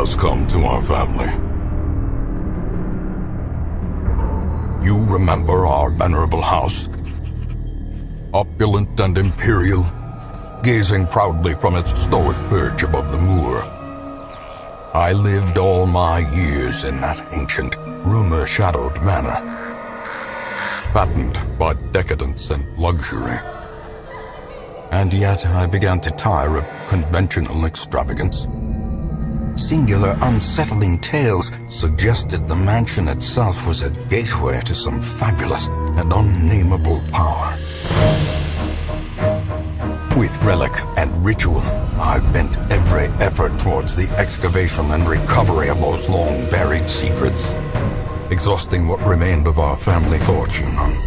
has come to our family. You remember our venerable house? Opulent and imperial, gazing proudly from its stoic perch above the moor. I lived all my years in that ancient, rumor-shadowed manor, fattened by decadence and luxury. And yet I began to tire of conventional extravagance. Singular, unsettling tales suggested the mansion itself was a gateway to some fabulous and unnameable power. With relic and ritual, I bent every effort towards the excavation and recovery of those long-buried secrets, exhausting what remained of our family fortune on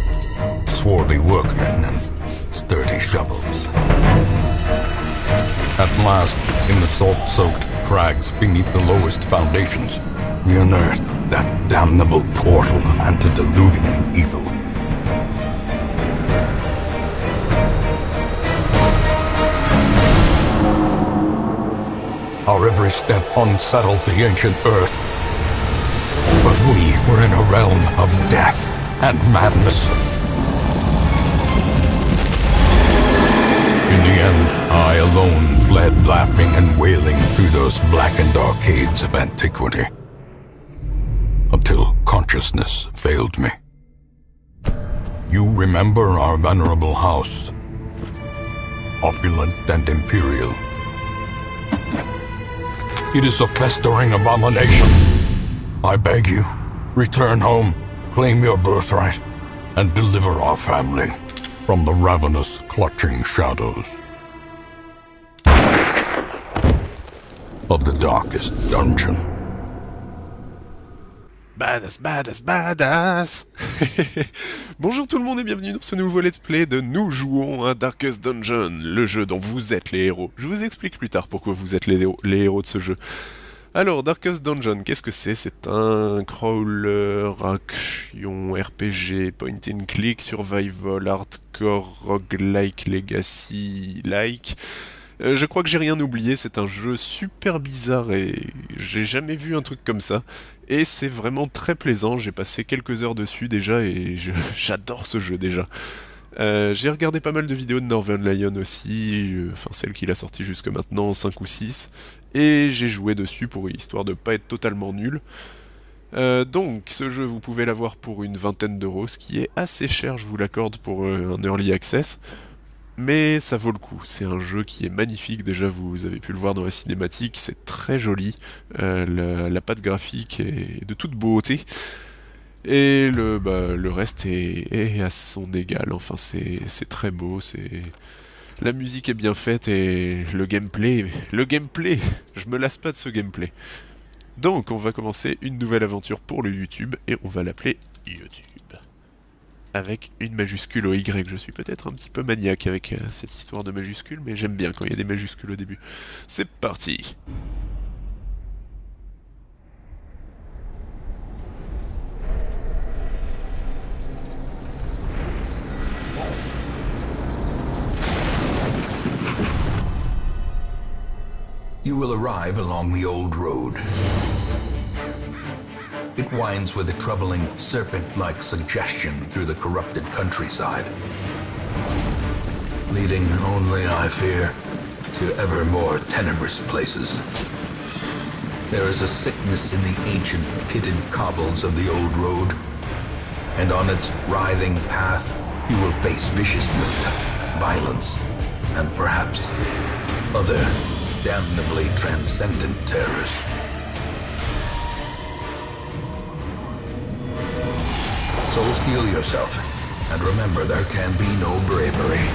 swarthy workmen and sturdy shovels. At last, in the salt-soaked crags beneath the lowest foundations, we unearthed that damnable portal of antediluvian evil. Our every step unsettled the ancient earth. But we were in a realm of death and madness. In the end, I alone fled laughing and wailing through those blackened arcades of antiquity, until consciousness failed me. You remember our venerable house, opulent and imperial. It is a festering abomination. I beg you, return home, claim your birthright, and deliver our family from the ravenous, clutching shadows of the darkest dungeon. Badass, badass, badass. Bonjour tout le monde et bienvenue dans ce nouveau let's play de Nous jouons à Darkest Dungeon, le jeu dont vous êtes les héros. Je vous explique plus tard pourquoi vous êtes les héros de ce jeu. Alors, Darkest Dungeon, qu'est-ce que c'est? C'est un crawler, action, RPG, point and click, survival, hardcore, roguelike, legacy-like. Je crois que j'ai rien oublié, c'est un jeu super bizarre et j'ai jamais vu un truc comme ça. Et c'est vraiment très plaisant, j'ai passé quelques heures dessus déjà et j'adore ce jeu déjà. J'ai regardé pas mal de vidéos de Northern Lion aussi, enfin celle qu'il a sortie jusque maintenant, 5 ou 6, et j'ai joué dessus pour histoire de pas être totalement nul. Donc ce jeu vous pouvez l'avoir pour une vingtaine d'euros, ce qui est assez cher, je vous l'accorde, pour un early access. Mais ça vaut le coup, c'est un jeu qui est magnifique, déjà vous avez pu le voir dans la cinématique, c'est très joli, la patte graphique est de toute beauté, et le reste est à son égal, enfin c'est très beau, la musique est bien faite, et le gameplay, je me lasse pas de ce gameplay. Donc on va commencer une nouvelle aventure pour le YouTube, et on va l'appeler YouTube. Avec une majuscule au Y. Je suis peut-être un petit peu maniaque avec cette histoire de majuscules, mais j'aime bien quand il y a des majuscules au début. C'est parti! You will arrive along the old road. It winds with a troubling, serpent-like suggestion through the corrupted countryside, leading only, I fear, to ever more tenebrous places. There is a sickness in the ancient, pitted cobbles of the old road, and on its writhing path you will face viciousness, violence, and perhaps other damnably transcendent terrors. So steel yourself, and remember there can be no bravery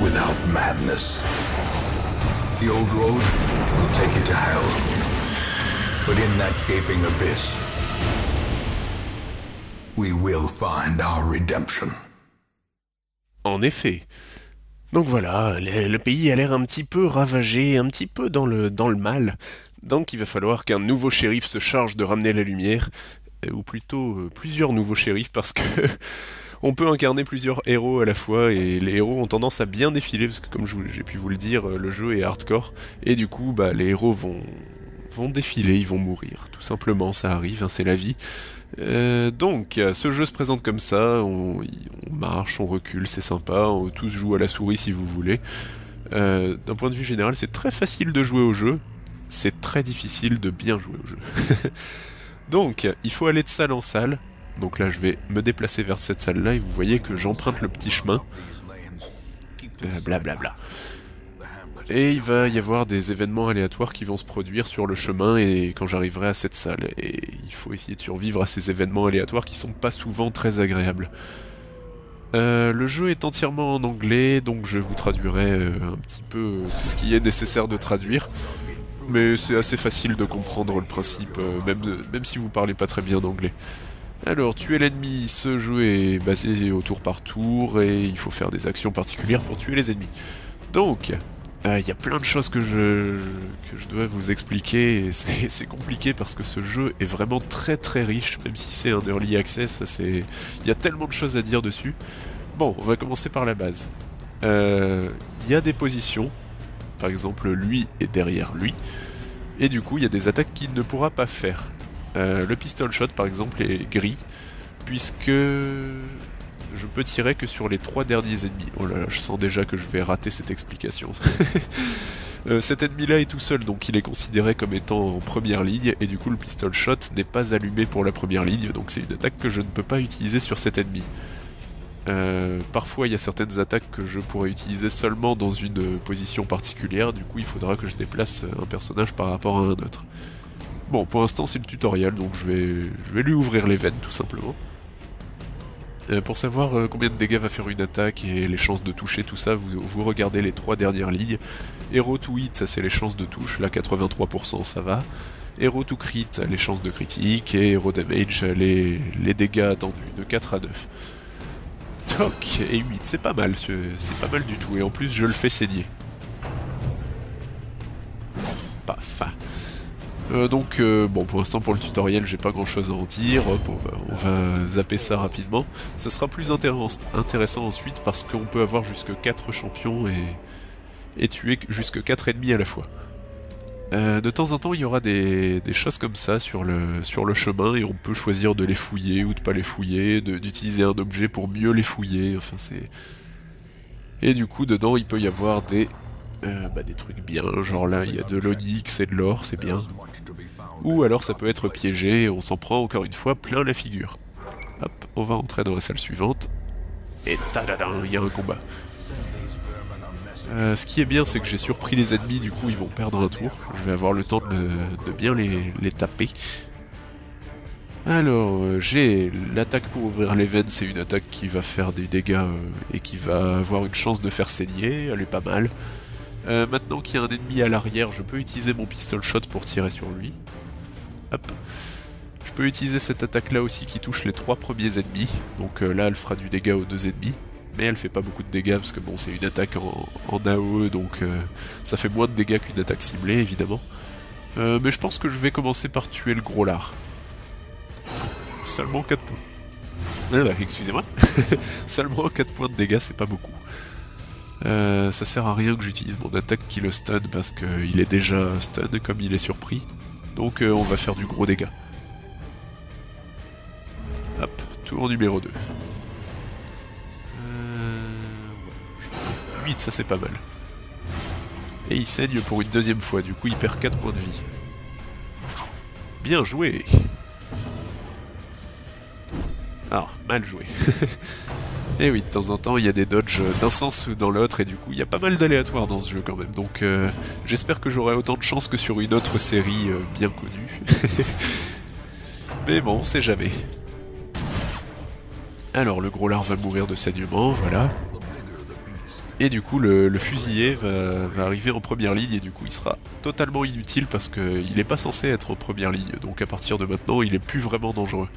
without madness. The old road will take you to hell, but in that gaping abyss, we will find our redemption. En effet. Donc voilà, le pays a l'air un petit peu ravagé, un petit peu dans le mal. Donc il va falloir qu'un nouveau shérif se charge de ramener la lumière, ou plutôt plusieurs nouveaux shérifs, parce que on peut incarner plusieurs héros à la fois, et les héros ont tendance à bien défiler, parce que comme j'ai pu vous le dire, le jeu est hardcore, et du coup les héros vont vont défiler, ils vont mourir. Tout simplement, ça arrive, hein, c'est la vie. Donc, ce jeu se présente comme ça, on marche, on recule, c'est sympa, on tous joue à la souris si vous voulez. D'un point de vue général, c'est très facile de jouer au jeu, c'est très difficile de bien jouer au jeu. Donc, il faut aller de salle en salle. Donc là, je vais me déplacer vers cette salle-là, et vous voyez que j'emprunte le petit chemin. Blablabla. Et il va y avoir des événements aléatoires qui vont se produire sur le chemin et quand j'arriverai à cette salle. Et il faut essayer de survivre à ces événements aléatoires qui sont pas souvent très agréables. Le jeu est entièrement en anglais, donc je vous traduirai un petit peu ce qui est nécessaire de traduire. Mais c'est assez facile de comprendre le principe, même si vous parlez pas très bien anglais. Alors, tuer l'ennemi, ce jeu est basé au tour par tour, et il faut faire des actions particulières pour tuer les ennemis. Donc, il y a plein de choses que je dois vous expliquer, et c'est compliqué parce que ce jeu est vraiment très très riche, même si c'est un early access, il y a tellement de choses à dire dessus. Bon, on va commencer par la base. Il y a des positions, par exemple lui est derrière lui, et du coup il y a des attaques qu'il ne pourra pas faire. Le pistol shot par exemple est gris, puisque je peux tirer que sur les 3 derniers ennemis. Oh là là, je sens déjà que je vais rater cette explication. Cet ennemi-là est tout seul, donc il est considéré comme étant en première ligne, et du coup le pistol shot n'est pas allumé pour la première ligne, donc c'est une attaque que je ne peux pas utiliser sur cet ennemi. Parfois il y a certaines attaques que je pourrais utiliser seulement dans une position particulière, du coup il faudra que je déplace un personnage par rapport à un autre. Bon, pour l'instant c'est le tutoriel, donc je vais lui ouvrir les veines tout simplement. Pour savoir combien de dégâts va faire une attaque et les chances de toucher, tout ça, vous regardez les 3 dernières lignes. Hero to hit, ça c'est les chances de touche, là 83% ça va. Hero to crit, les chances de critique, et Hero damage, les dégâts attendus, de 4 à 9. Toc, et 8, c'est pas mal, c'est pas mal du tout, et en plus je le fais saigner. Paf. Donc, bon, pour l'instant, pour le tutoriel, j'ai pas grand chose à en dire, hop, on va zapper ça rapidement. Ça sera plus intéressant ensuite parce qu'on peut avoir jusque 4 champions et tuer jusque 4 ennemis à la fois. De temps en temps, il y aura des choses comme ça sur le chemin, et on peut choisir de les fouiller ou de pas les fouiller, d'utiliser un objet pour mieux les fouiller, enfin c'est... Et du coup, dedans, il peut y avoir des trucs bien, genre là, il y a de l'onyx et de l'or, c'est bien. Ou alors ça peut être piégé, et on s'en prend encore une fois plein la figure. Hop, on va entrer dans la salle suivante. Et tadadam, il y a un combat. Ce qui est bien, c'est que j'ai surpris les ennemis, du coup ils vont perdre un tour. Je vais avoir le temps de bien les taper. Alors, j'ai l'attaque pour ouvrir les veines, c'est une attaque qui va faire des dégâts et qui va avoir une chance de faire saigner, elle est pas mal. Maintenant qu'il y a un ennemi à l'arrière, je peux utiliser mon pistol shot pour tirer sur lui. Hop. Je peux utiliser cette attaque là aussi qui touche les 3 premiers ennemis, donc là elle fera du dégât aux 2 ennemis, mais elle fait pas beaucoup de dégâts parce que bon c'est une attaque en AOE, donc ça fait moins de dégâts qu'une attaque ciblée évidemment. Mais je pense que je vais commencer par tuer le gros lard. Seulement 4 points. Excusez-moi. Seulement 4 points de dégâts, c'est pas beaucoup. Ça sert à rien que j'utilise mon attaque qui le stun parce qu'il est déjà stun comme il est surpris. Donc on va faire du gros dégât. Hop, tour numéro 2. 8, ça c'est pas mal. Et il saigne pour une deuxième fois, du coup il perd 4 points de vie. Bien joué. Ah, mal joué. Et oui, de temps en temps, il y a des dodges d'un sens ou dans l'autre, et du coup, il y a pas mal d'aléatoires dans ce jeu quand même. Donc, j'espère que j'aurai autant de chance que sur une autre série bien connue. Mais bon, on sait jamais. Alors, le gros lard va mourir de saignement, voilà. Et du coup, le fusillé va arriver en première ligne, et du coup, il sera totalement inutile parce qu'il n'est pas censé être en première ligne. Donc, à partir de maintenant, il est plus vraiment dangereux.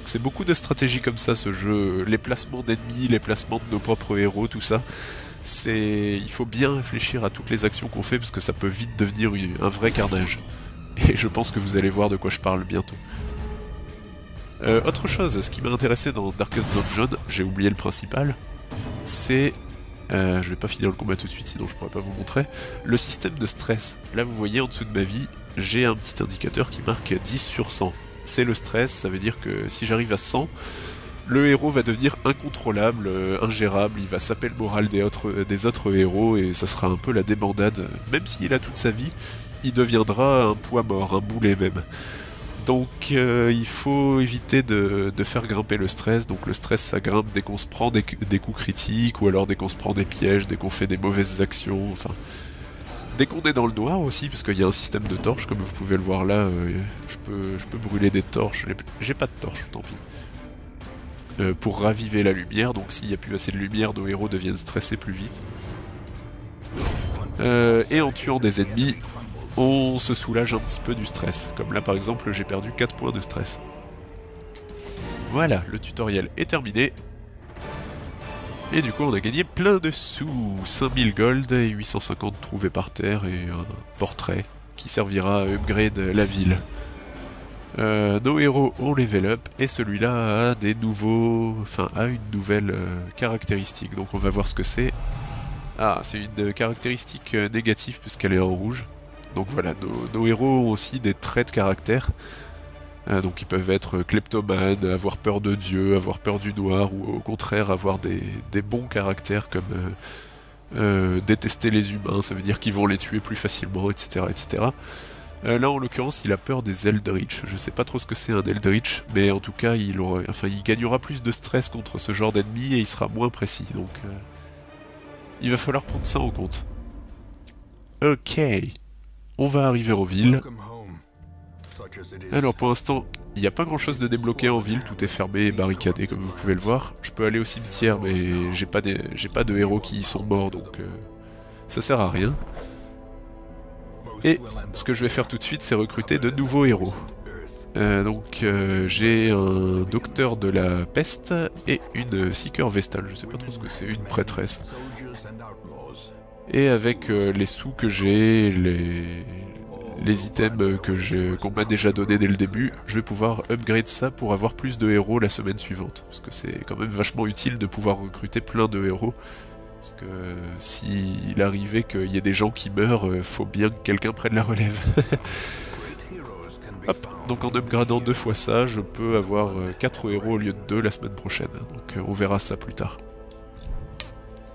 C'est beaucoup de stratégies comme ça, ce jeu, les placements d'ennemis, les placements de nos propres héros, tout ça. Il faut bien réfléchir à toutes les actions qu'on fait parce que ça peut vite devenir un vrai carnage. Et je pense que vous allez voir de quoi je parle bientôt. Autre chose, ce qui m'a intéressé dans Darkest Dungeon, j'ai oublié le principal, c'est... je vais pas finir le combat tout de suite sinon je pourrais pas vous montrer. Le système de stress. Là vous voyez en dessous de ma vie, j'ai un petit indicateur qui marque 10 sur 100. C'est le stress, ça veut dire que si j'arrive à 100, le héros va devenir incontrôlable, ingérable, il va saper le moral des autres héros et ça sera un peu la débandade. Même s'il a toute sa vie, il deviendra un poids mort, un boulet même. Donc il faut éviter de faire grimper le stress. Donc le stress ça grimpe dès qu'on se prend des coups critiques, ou alors dès qu'on se prend des pièges, dès qu'on fait des mauvaises actions, enfin... Dès qu'on est dans le noir aussi, parce qu'il y a un système de torches, comme vous pouvez le voir là, je peux brûler des torches, j'ai pas de torches, tant pis. Pour raviver la lumière, donc s'il n'y a plus assez de lumière, nos héros deviennent stressés plus vite. Et en tuant des ennemis, on se soulage un petit peu du stress. Comme là par exemple, j'ai perdu 4 points de stress. Voilà, le tutoriel est terminé. Et du coup on a gagné plein de sous, 5000 gold et 850 trouvés par terre et un portrait qui servira à upgrade la ville. Nos héros ont level up et celui-là a des nouveaux... Enfin, a une nouvelle caractéristique, donc on va voir ce que c'est. Ah, c'est une caractéristique négative puisqu'elle est en rouge. Donc voilà, nos héros ont aussi des traits de caractère. Donc ils peuvent être kleptomanes, avoir peur de Dieu, avoir peur du noir, ou au contraire avoir des bons caractères comme détester les humains, ça veut dire qu'ils vont les tuer plus facilement, etc. etc. Là en l'occurrence il a peur des Eldritch, je sais pas trop ce que c'est un Eldritch, mais en tout cas il gagnera plus de stress contre ce genre d'ennemi et il sera moins précis, donc il va falloir prendre ça en compte. Ok, on va arriver en ville. Alors pour l'instant, il n'y a pas grand chose de débloqué en ville, tout est fermé et barricadé comme vous pouvez le voir. Je peux aller au cimetière mais j'ai pas de héros qui y sont morts donc ça sert à rien. Et ce que je vais faire tout de suite c'est recruter de nouveaux héros. J'ai un docteur de la peste et une seeker vestale, je sais pas trop ce que c'est, une prêtresse. Et avec les sous que j'ai, les items qu'on m'a déjà donné dès le début, je vais pouvoir upgrade ça pour avoir plus de héros la semaine suivante. Parce que c'est quand même vachement utile de pouvoir recruter plein de héros. Parce que s'il arrivait qu'il y ait des gens qui meurent, faut bien que quelqu'un prenne la relève. Hop, donc en upgradant 2 fois ça, je peux avoir 4 héros au lieu de 2 la semaine prochaine. Donc on verra ça plus tard.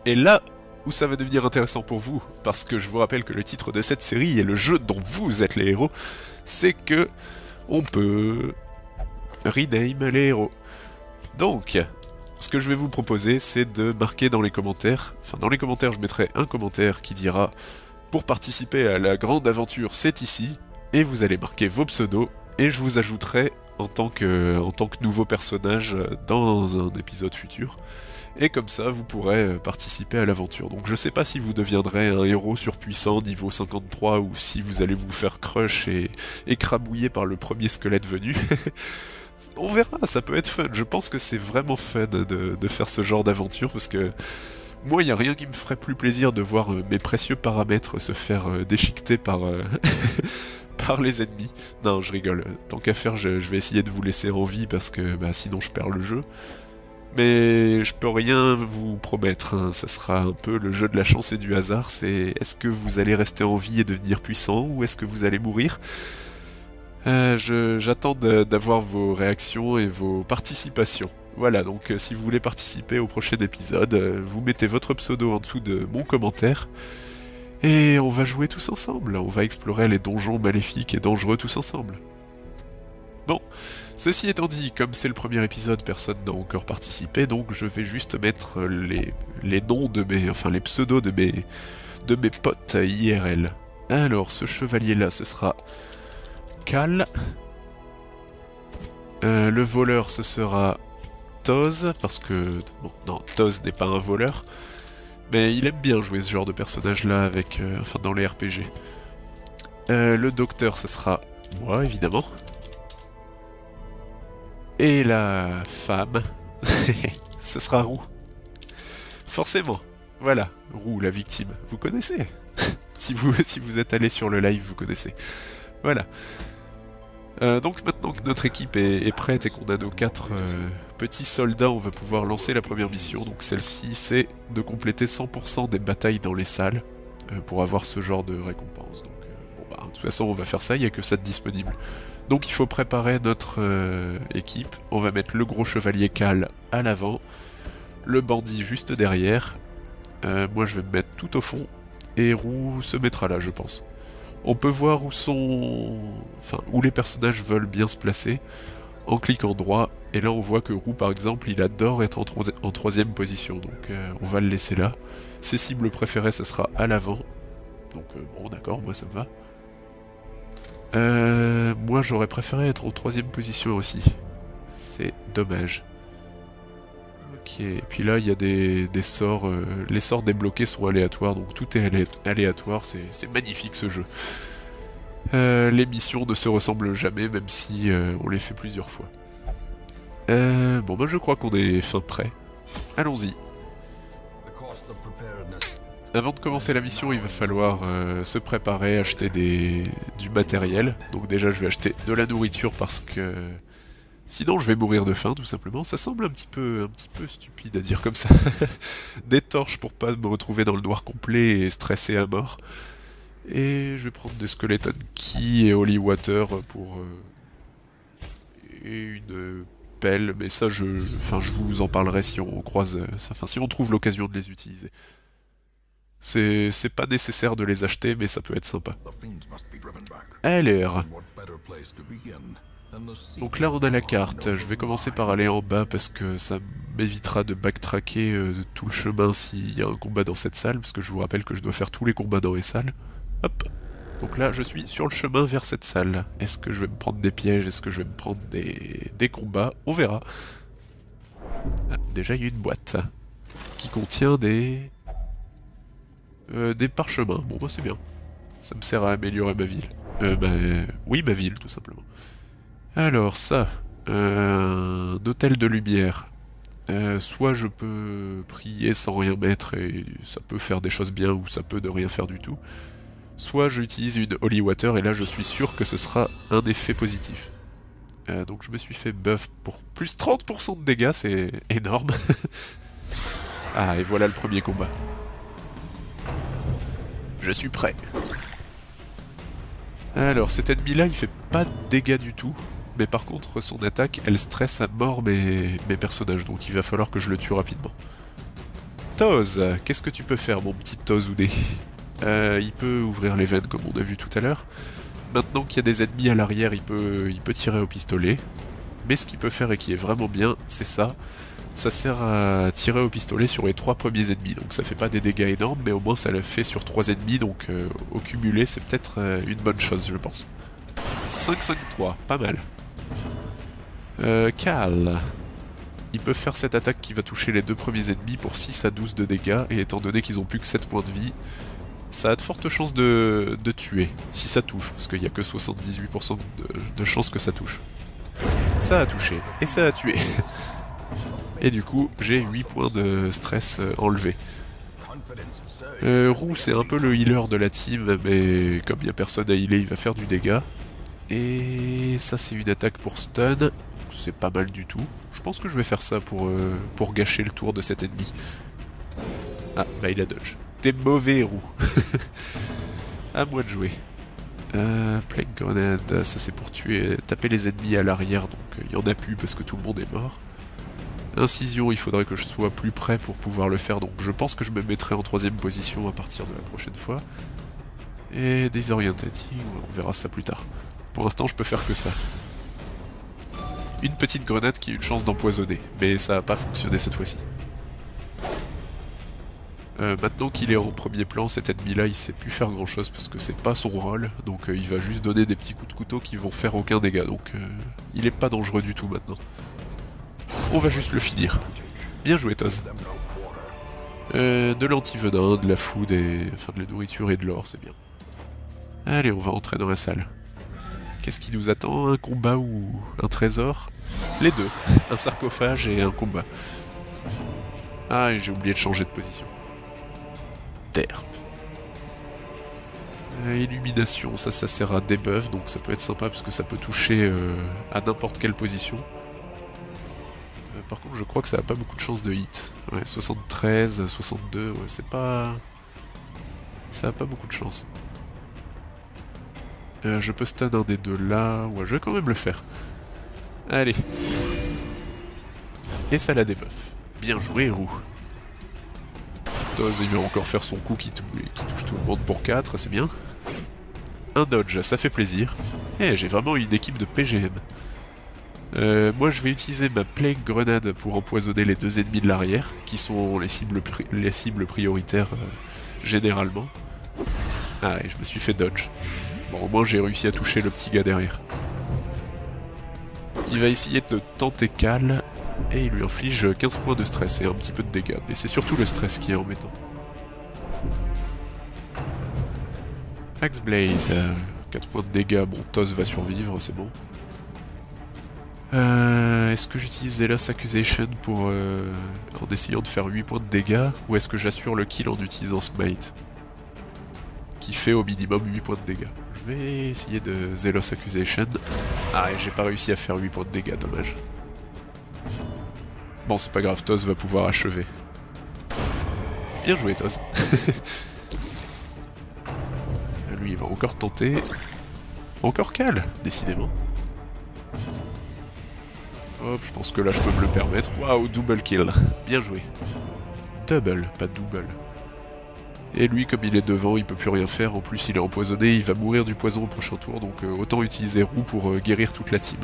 Et là où ça va devenir intéressant pour vous, parce que je vous rappelle que le titre de cette série et le jeu dont vous êtes les héros, c'est que on peut rename les héros. Donc, ce que je vais vous proposer, c'est de marquer dans les commentaires, enfin dans les commentaires je mettrai un commentaire qui dira « Pour participer à la grande aventure, c'est ici », et vous allez marquer vos pseudos, et je vous ajouterai en tant que nouveau personnage dans un épisode futur. Et comme ça, vous pourrez participer à l'aventure. Donc je sais pas si vous deviendrez un héros surpuissant niveau 53 ou si vous allez vous faire crush et écrabouiller par le premier squelette venu. On verra, ça peut être fun. Je pense que c'est vraiment fun de faire ce genre d'aventure parce que moi, il n'y a rien qui me ferait plus plaisir de voir mes précieux paramètres se faire déchiqueter par, par les ennemis. Non, je rigole. Tant qu'à faire, je vais essayer de vous laisser en vie parce que sinon je perds le jeu. Mais je peux rien vous promettre, hein. Ça sera un peu le jeu de la chance et du hasard, c'est est-ce que vous allez rester en vie et devenir puissant, ou est-ce que vous allez mourir? J'attends d'avoir vos réactions et vos participations. Voilà, donc si vous voulez participer au prochain épisode, vous mettez votre pseudo en dessous de mon commentaire, et on va jouer tous ensemble, on va explorer les donjons maléfiques et dangereux tous ensemble. Bon, ceci étant dit, comme c'est le premier épisode, personne n'a encore participé, donc je vais juste mettre les noms de les pseudos de mes potes IRL. Alors, ce chevalier-là, ce sera Cal. Le voleur, ce sera Toz, parce que... Bon, non, Toz n'est pas un voleur, mais il aime bien jouer ce genre de personnage-là avec... dans les RPG. Le docteur, ce sera moi, évidemment. Et la femme, ce sera Roux. Forcément. Voilà, Roux, la victime. Vous connaissez. si vous êtes allé sur le live, vous connaissez. Voilà. Donc maintenant que notre équipe est prête et qu'on a nos 4 petits soldats, on va pouvoir lancer la première mission. Donc celle-ci, c'est de compléter 100% des batailles dans les salles pour avoir ce genre de récompense. Donc De toute façon, on va faire ça, il n'y a que ça de disponible. Donc il faut préparer notre équipe. On va mettre le gros chevalier Cal à l'avant, le bandit juste derrière. Moi je vais me mettre tout au fond, et Roux se mettra là, je pense. On peut voir où les personnages veulent bien se placer en cliquant droit, et là on voit que Roux par exemple il adore être en troisième position, donc on va le laisser là. Ses cibles préférées ça sera à l'avant, donc bon d'accord, moi ça me va. Moi j'aurais préféré être en troisième position aussi, c'est dommage. Ok, et puis là il y a des sorts, les sorts débloqués sont aléatoires, donc tout est aléatoire, c'est magnifique ce jeu. Les missions ne se ressemblent jamais, même si on les fait plusieurs fois. Bon bah je crois qu'on est fin prêt. Allons-y. Avant de commencer la mission, il va falloir se préparer, acheter du matériel. Donc déjà je vais acheter de la nourriture parce que sinon je vais mourir de faim tout simplement. Ça semble un petit peu stupide à dire comme ça. Des torches pour pas me retrouver dans le noir complet et stressé à mort. Et je vais prendre des skeleton key et holy water pour et une pelle, mais ça je vous en parlerai si on croise, si on trouve l'occasion de les utiliser. C'est pas nécessaire de les acheter, mais ça peut être sympa. LR. Donc là on a la carte, je vais commencer par aller en bas parce que ça m'évitera de backtracker tout le chemin s'il y a un combat dans cette salle, parce que je vous rappelle que je dois faire tous les combats dans les salles. Hop. Donc là je suis sur le chemin vers cette salle. Est-ce que je vais me prendre des pièges? Est-ce que je vais me prendre des combats? On verra. Ah, déjà il y a une boîte qui contient des parchemins. Bon bah c'est bien. Ça me sert à améliorer ma ville. Oui, ma ville tout simplement. Alors ça, un hôtel de lumière. Soit je peux prier sans rien mettre et ça peut faire des choses bien, ou ça peut ne rien faire du tout. Soit j'utilise une holy water et là je suis sûr que ce sera un effet positif. Donc je me suis fait buff pour plus 30% de dégâts, c'est énorme. Ah, et voilà le premier combat. Je suis prêt. Alors cet ennemi là il fait pas de dégâts du tout, mais par contre son attaque elle stresse à mort mes personnages, donc il va falloir que je le tue rapidement. Toz, qu'est-ce que tu peux faire mon petit Tozoudé? Il peut ouvrir les veines comme on a vu tout à l'heure. Maintenant qu'il y a des ennemis à l'arrière, il peut tirer au pistolet. Mais ce qu'il peut faire et qui est vraiment bien, c'est ça. Ça sert à tirer au pistolet sur les 3 premiers ennemis. Donc ça fait pas des dégâts énormes, mais au moins ça le fait sur 3 ennemis. Donc au cumulé, c'est peut-être une bonne chose, je pense. 5-5-3, pas mal. Cal. Il peut faire cette attaque qui va toucher les 2 premiers ennemis pour 6 à 12 de dégâts. Et étant donné qu'ils ont plus que 7 points de vie, ça a de fortes chances de tuer, si ça touche, parce qu'il n'y a que 78% de chances que ça touche. Ça a touché, et ça a tué. Et du coup, j'ai 8 points de stress enlevés. Roux, c'est un peu le healer de la team, mais comme il n'y a personne à healer, il va faire du dégât. Et ça, c'est une attaque pour stun, c'est pas mal du tout. Je pense que je vais faire ça pour gâcher le tour de cet ennemi. Ah, bah il a dodge. T'es mauvais, Roux. À moi de jouer. Plague grenade, ça c'est pour taper les ennemis à l'arrière, donc il y en a plus parce que tout le monde est mort. Incision, il faudrait que je sois plus près pour pouvoir le faire, donc je pense que je me mettrai en 3ème position à partir de la prochaine fois. Et désorientating, on verra ça plus tard. Pour l'instant, je peux faire que ça. Une petite grenade qui a une chance d'empoisonner, mais ça n'a pas fonctionné cette fois-ci. Maintenant qu'il est en premier plan, cet ennemi-là, il sait plus faire grand-chose parce que c'est pas son rôle, donc il va juste donner des petits coups de couteau qui vont faire aucun dégât, donc il est pas dangereux du tout maintenant. On va juste le finir. Bien joué, Toz. De l'antivenin, de la food, enfin de la nourriture et de l'or, c'est bien. Allez, on va entrer dans la salle. Qu'est-ce qui nous attend? Un combat ou un trésor? Les deux. Un sarcophage et un combat. Ah, et j'ai oublié de changer de position. Derp. Illumination, ça sert à debuff, donc ça peut être sympa parce que ça peut toucher à n'importe quelle position. Par contre, je crois que ça a pas beaucoup de chances de hit. Ouais, 73, 62, ouais, c'est pas... Ça a pas beaucoup de chance. Je peux stun un des deux là. Ouais, je vais quand même le faire. Allez. Et ça la débuff. Bien joué, Roux. Toz, il va encore faire son coup qui touche tout le monde pour 4, c'est bien. Un dodge, ça fait plaisir. Eh, j'ai vraiment une équipe de PGM. Moi, je vais utiliser ma Plague Grenade pour empoisonner les deux ennemis de l'arrière, qui sont les cibles prioritaires généralement. Ah, et je me suis fait dodge. Bon, au moins j'ai réussi à toucher le petit gars derrière. Il va essayer de tenter Cal, et il lui inflige 15 points de stress et un petit peu de dégâts. Mais c'est surtout le stress qui est embêtant. Axeblade, 4 points de dégâts, bon, Toz va survivre, c'est bon. Est-ce que j'utilise Zealous Accusation pour en essayant de faire 8 points de dégâts, ou est-ce que j'assure le kill en utilisant Smite qui fait au minimum 8 points de dégâts. Je vais essayer de Zealous Accusation. Ah, et j'ai pas réussi à faire 8 points de dégâts, dommage. Bon, c'est pas grave, Toz va pouvoir achever. Bien joué, Toz. Lui, il va encore tenter. Encore Cal, décidément. Hop, je pense que là, je peux me le permettre. Waouh, double kill. Bien joué. Double, pas double. Et lui, comme il est devant, il peut plus rien faire. En plus, il est empoisonné, il va mourir du poison au prochain tour. Donc, autant utiliser Roux pour guérir toute la team.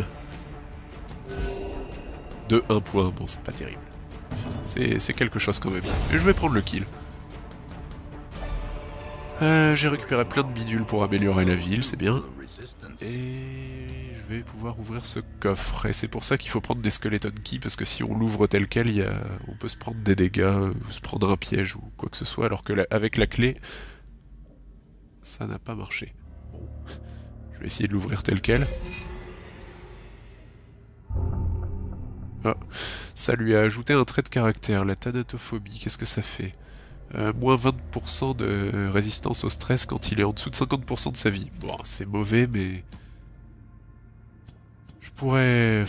De 1 point, bon, c'est pas terrible. C'est quelque chose quand même. Et je vais prendre le kill. J'ai récupéré plein de bidules pour améliorer la ville, c'est bien. Et je vais pouvoir ouvrir ce coffre. Et c'est pour ça qu'il faut prendre des skeleton keys, parce que si on l'ouvre tel quel, on peut se prendre des dégâts, ou se prendre un piège, ou quoi que ce soit, alors que avec la clé, ça n'a pas marché. Bon, je vais essayer de l'ouvrir tel quel. Ah, ça lui a ajouté un trait de caractère, la thanatophobie, qu'est-ce que ça fait ? Moins 20% de résistance au stress quand il est en dessous de 50% de sa vie. Bon, c'est mauvais, mais... Je pourrais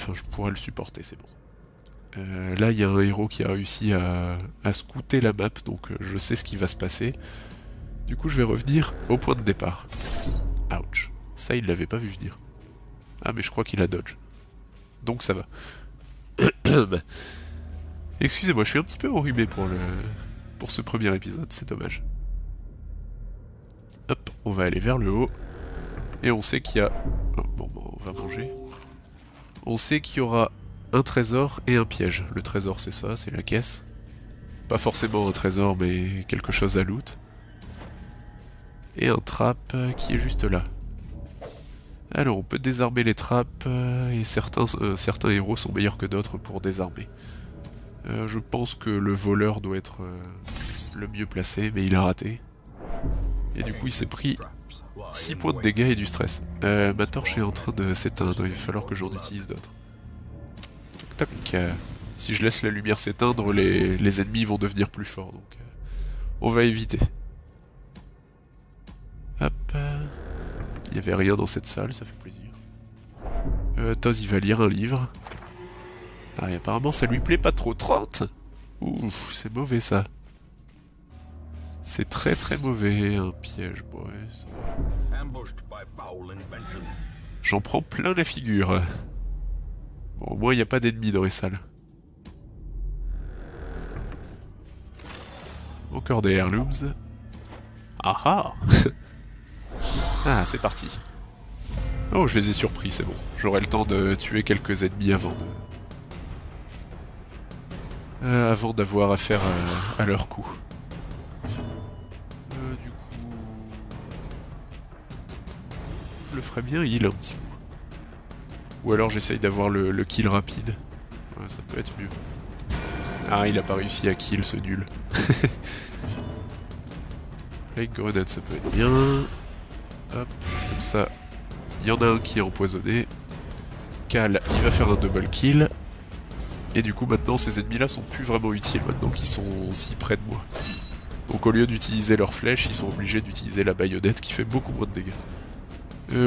le supporter, c'est bon. Là, il y a un héros qui a réussi à scouter la map, donc je sais ce qui va se passer. Du coup, je vais revenir au point de départ. Ouch. Ça, il l'avait pas vu venir. Ah, mais je crois qu'il a dodge. Donc ça va. Excusez-moi, je suis un petit peu enrhumé pour ce premier épisode, c'est dommage. Hop, on va aller vers le haut. Et on sait qu'il y a... Oh, bon, on va manger. On sait qu'il y aura un trésor et un piège. Le trésor, c'est ça, c'est la caisse. Pas forcément un trésor, mais quelque chose à loot. Et un trap qui est juste là. Alors, on peut désarmer les trappes, et certains héros sont meilleurs que d'autres pour désarmer. Je pense que le voleur doit être le mieux placé, mais il a raté. Et du coup, il s'est pris 6 points de dégâts et du stress. Ma torche est en train de s'éteindre, il va falloir que j'en utilise d'autres. Toc toc. Si je laisse la lumière s'éteindre, les ennemis vont devenir plus forts, donc on va éviter. Hop. Il n'y avait rien dans cette salle, ça fait plaisir. Toz, il va lire un livre. Ah, et apparemment ça lui plaît pas trop. 30. Ouh, c'est mauvais ça. C'est très très mauvais, un piège, ouais, ça... J'en prends plein la figure. Bon, au moins il n'y a pas d'ennemis dans les salles. Encore des heirlooms. Ah ah. Ah, c'est parti. Oh, je les ai surpris, c'est bon. J'aurai le temps de tuer quelques ennemis avant d'avoir affaire à leur coup. Du coup... Je le ferais bien heal un petit coup. Ou alors j'essaye d'avoir le kill rapide. Ouais, ça peut être mieux. Ah, il a pas réussi à kill, ce nul. Plague Grenade, ça peut être bien. Hop, comme ça. Il y en a un qui est empoisonné. Cal, il va faire un double kill. Et du coup, maintenant, ces ennemis-là sont plus vraiment utiles, maintenant qu'ils sont si près de moi. Donc au lieu d'utiliser leurs flèches, ils sont obligés d'utiliser la baïonnette qui fait beaucoup moins de dégâts.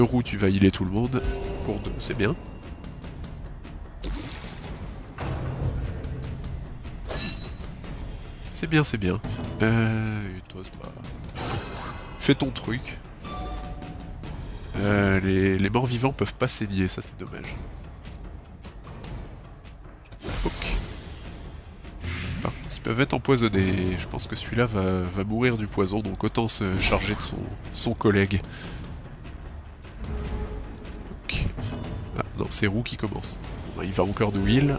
Roux, tu vas healer tout le monde. Pour 2, c'est bien. C'est bien, c'est bien. Et toi, c'est pas... Fais ton truc. Les morts-vivants peuvent pas saigner, ça c'est dommage. Ok. Par contre, ils peuvent être empoisonnés. Je pense que celui-là va mourir du poison, donc autant se charger de son collègue. Ok. Ah, non, c'est Roux qui commence. Bon, il va encore de Will.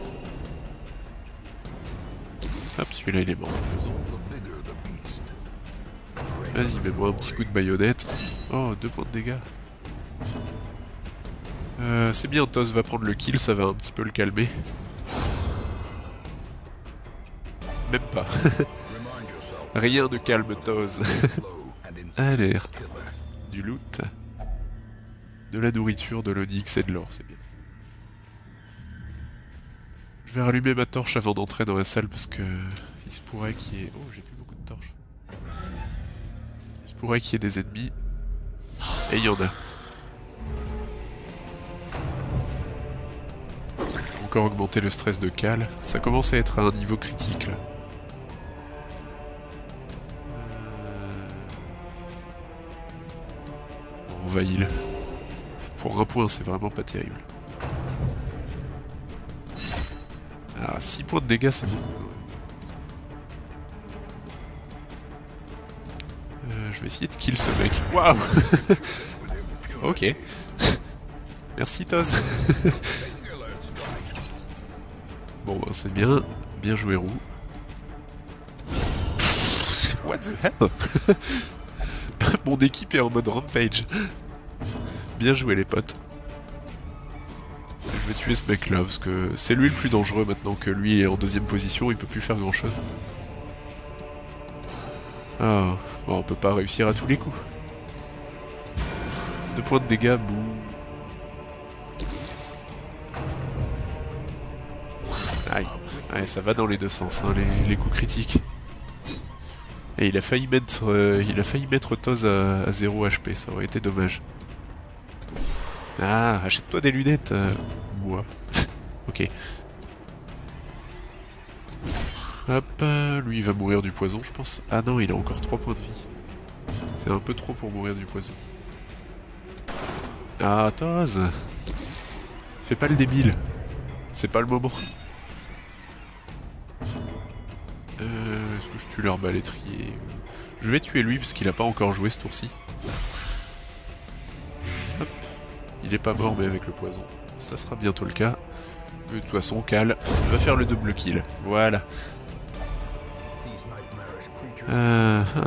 Hop, celui-là il est mort de poison. Vas-y, mets-moi un petit coup de baïonnette. Oh, 2 points de dégâts. C'est bien, Toz va prendre le kill, ça va un petit peu le calmer. Même pas. Rien ne calme Toz. Allez. Du loot. De la nourriture, de l'onyx et de l'or, c'est bien. Je vais rallumer ma torche avant d'entrer dans la salle parce que... il se pourrait qu'il y ait... Oh, j'ai plus beaucoup de torches. Il se pourrait qu'il y ait des ennemis. Et il y en a. Encore augmenter le stress de Cal. Ça commence à être à un niveau critique là. Bon, on va heal. Pour un point, c'est vraiment pas terrible. Ah, 6 points de dégâts, c'est beaucoup quand même. Je vais essayer de kill ce mec. Waouh. Ok. Merci Toz. Bon, bah, c'est bien. Bien joué, Roux. What the hell. Mon équipe est en mode rampage. Bien joué, les potes. Je vais tuer ce mec là, parce que c'est lui le plus dangereux maintenant que lui est en 2ème position, il peut plus faire grand chose. Ah, bon, on peut pas réussir à tous les coups. 2 points de dégâts, bouh. Aïe, ouais, ça va dans les deux sens, hein, les coups critiques. Et il a failli mettre Toz à 0 HP, ça aurait été dommage. Ah, achète-toi des lunettes, moi. Ok. Hop, lui il va mourir du poison, je pense. Ah non, il a encore 3 points de vie. C'est un peu trop pour mourir du poison. Ah, Toz! Fais pas le débile. C'est pas le moment. Est-ce que je tue l'arbalétrier? Je vais tuer lui parce qu'il a pas encore joué ce tour-ci. Hop. Il est pas mort mais avec le poison. Ça sera bientôt le cas. De toute façon, Cal va faire le double kill. Voilà.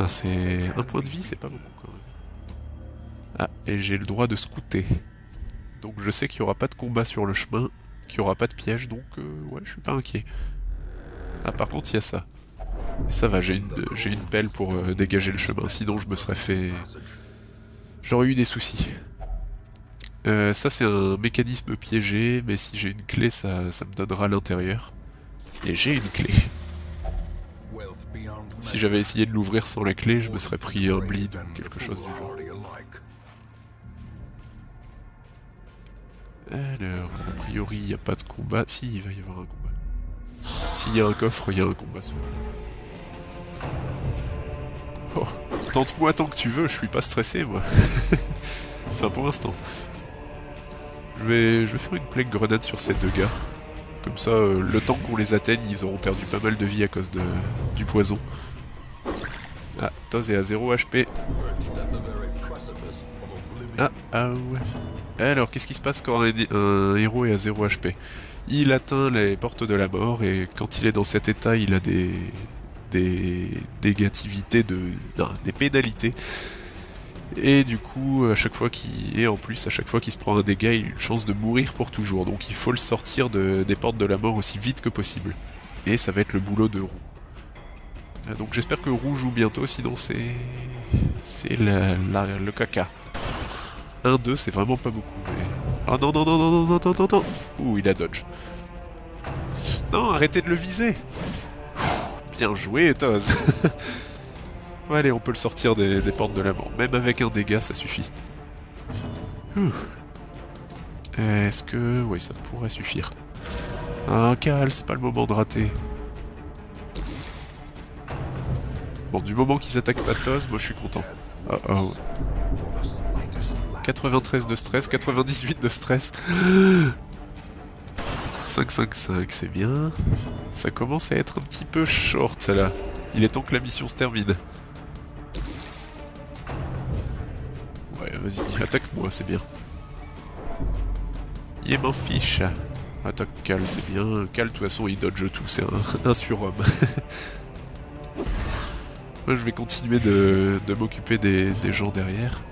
C'est... un point de vie, c'est pas beaucoup quand même. Ah, et j'ai le droit de scouter. Donc je sais qu'il y aura pas de combat sur le chemin, qu'il y aura pas de piège, donc ouais, je suis pas inquiet. Ah, par contre, il y a ça. Et ça va, j'ai une pelle pour dégager le chemin, sinon je me serais fait... J'aurais eu des soucis. Ça c'est un mécanisme piégé, mais si j'ai une clé, ça me donnera l'intérieur. Et j'ai une clé. Si j'avais essayé de l'ouvrir sans la clé, je me serais pris un bleed ou quelque chose du genre. Alors, a priori, il n'y a pas de combat. Si, il va y avoir un combat. S'il y a un coffre, il y a un combat souvent. Oh, tente-moi tant que tu veux, je suis pas stressé, moi. Enfin, pour l'instant. Je vais faire une plague grenade sur ces 2 gars. Comme ça, le temps qu'on les atteigne, ils auront perdu pas mal de vie à cause du poison. Ah, Toz est à 0 HP. Ah ouais. Alors, qu'est-ce qui se passe quand un héros est à 0 HP? Il atteint les portes de la mort, et quand il est dans cet état, il a des négativités des pénalités. Et du coup, à chaque fois qu'il se prend un dégât, il a une chance de mourir pour toujours. Donc il faut le sortir des portes de la mort aussi vite que possible. Et ça va être le boulot de Roux. Donc j'espère que Roux joue bientôt, sinon c'est le caca. 1-2, c'est vraiment pas beaucoup, mais... Oh non, non, non, non, non, non, non, non, non. Ouh, il a dodge. Non, arrêtez de le viser. Bien joué, Toz. Ouais, allez, on peut le sortir des portes de la mort. Même avec un dégât, ça suffit. Est-ce que... Oui, ça pourrait suffire. Ah, Cal, c'est pas le moment de rater. Bon, du moment qu'ils attaquent pas Toz, moi je suis content. Oh oh. 93 de stress, 98 de stress. 5-5-5, c'est bien. Ça commence à être un petit peu short, celle-là. Il est temps que la mission se termine. Ouais, vas-y, attaque-moi, c'est bien. Il m'en fiche. Attaque Cal, c'est bien. Cal, de toute façon, il dodge tout, c'est un surhomme. Moi, je vais continuer de m'occuper des gens derrière.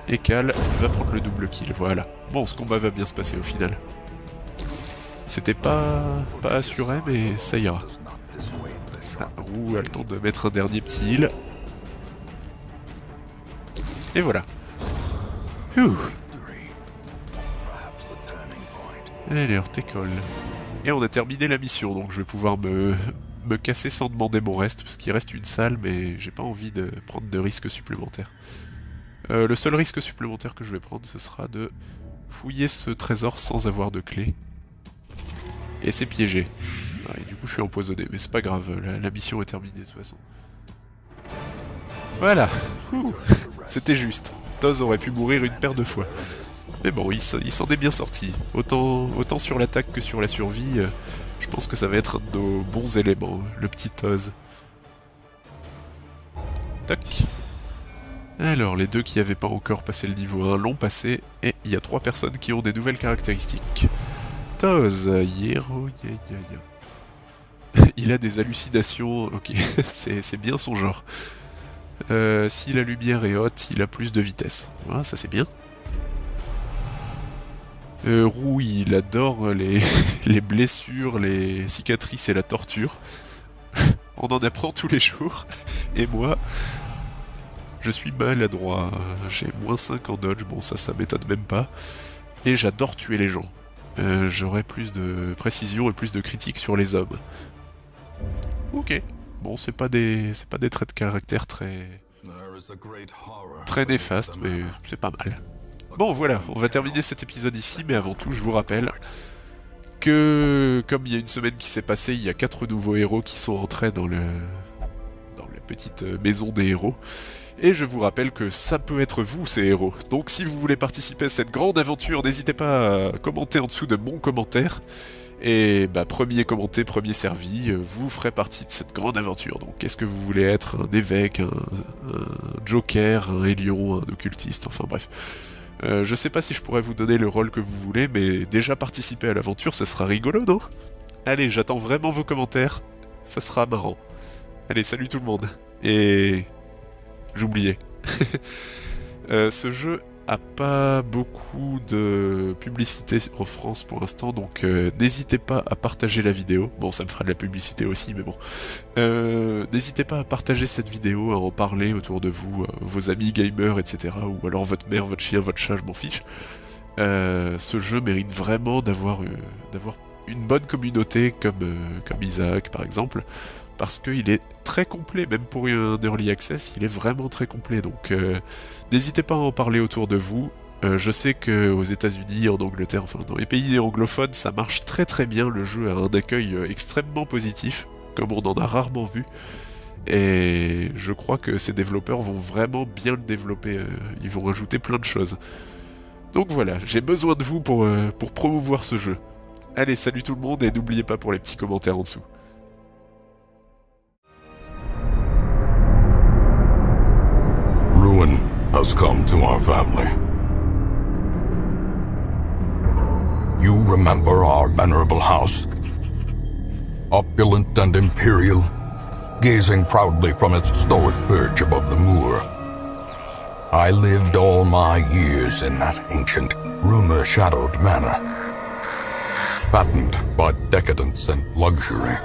Et Cal va prendre le double kill, voilà. Bon, ce combat va bien se passer au final. C'était pas assuré, mais ça ira. Ah, Roux a le temps de mettre un dernier petit heal. Et voilà. Ouh. Allez, on t'école. Et on a terminé la mission, donc je vais pouvoir me casser sans demander mon reste, parce qu'il reste une salle, mais j'ai pas envie de prendre de risques supplémentaires. Le seul risque supplémentaire que je vais prendre, ce sera de fouiller ce trésor sans avoir de clé. Et c'est piégé. Ah, et du coup, je suis empoisonné, mais c'est pas grave, la mission est terminée de toute façon. Voilà. C'était juste. Toz aurait pu mourir une paire de fois. Mais bon, il s'en est bien sorti. Autant sur l'attaque que sur la survie, je pense que ça va être un de nos bons éléments, le petit Toz. Tac. Alors, les deux qui n'avaient pas encore passé le niveau 1 l'ont passé, et il y a 3 personnes qui ont des nouvelles caractéristiques. Toz, Yero, il a des hallucinations, ok, c'est bien son genre. Si la lumière est haute, il a plus de vitesse. Voilà, ça c'est bien. Roux, il adore les blessures, les cicatrices et la torture. On en apprend tous les jours. Et moi, je suis maladroit. J'ai -5 en dodge, bon ça m'étonne même pas. Et j'adore tuer les gens. J'aurai plus de précision et plus de critique sur les hommes. Ok. Bon, c'est pas des traits de caractère très néfastes, mais c'est pas mal. Bon, voilà, on va terminer cet épisode ici, mais avant tout, je vous rappelle que, comme il y a une semaine qui s'est passée, il y a 4 nouveaux héros qui sont entrés dans la petite maison des héros. Et je vous rappelle que ça peut être vous, ces héros. Donc si vous voulez participer à cette grande aventure, n'hésitez pas à commenter en dessous de mon commentaire. Et bah, premier commenté, premier servi, vous ferez partie de cette grande aventure. Donc est-ce que vous voulez être un évêque, un joker, un hélion, un occultiste, enfin bref. Je sais pas si je pourrais vous donner le rôle que vous voulez, mais déjà participer à l'aventure, ce sera rigolo, non? Allez, j'attends vraiment vos commentaires, ça sera marrant. Allez, salut tout le monde. Et... j'oubliais. Ce jeu a pas beaucoup de publicité en France pour l'instant, donc n'hésitez pas à partager la vidéo. Bon, ça me fera de la publicité aussi, mais bon. N'hésitez pas à partager cette vidéo, à en parler autour de vous, vos amis gamers, etc. Ou alors votre mère, votre chien, votre chat, je m'en fiche. Ce jeu mérite vraiment d'avoir une bonne communauté comme Isaac, par exemple. Parce qu'il est très complet, même pour un early access, il est vraiment très complet, donc n'hésitez pas à en parler autour de vous. Je sais qu'aux États-Unis, en Angleterre, enfin dans les pays anglophones, ça marche très très bien, le jeu a un accueil extrêmement positif, comme on en a rarement vu, et je crois que ces développeurs vont vraiment bien le développer, ils vont rajouter plein de choses. Donc voilà, j'ai besoin de vous pour promouvoir ce jeu. Allez, salut tout le monde, et n'oubliez pas pour les petits commentaires en dessous. Ruin has come to our family. You remember our venerable house? Opulent and imperial, gazing proudly from its stoic perch above the moor. I lived all my years in that ancient, rumor-shadowed manor, fattened by decadence and luxury.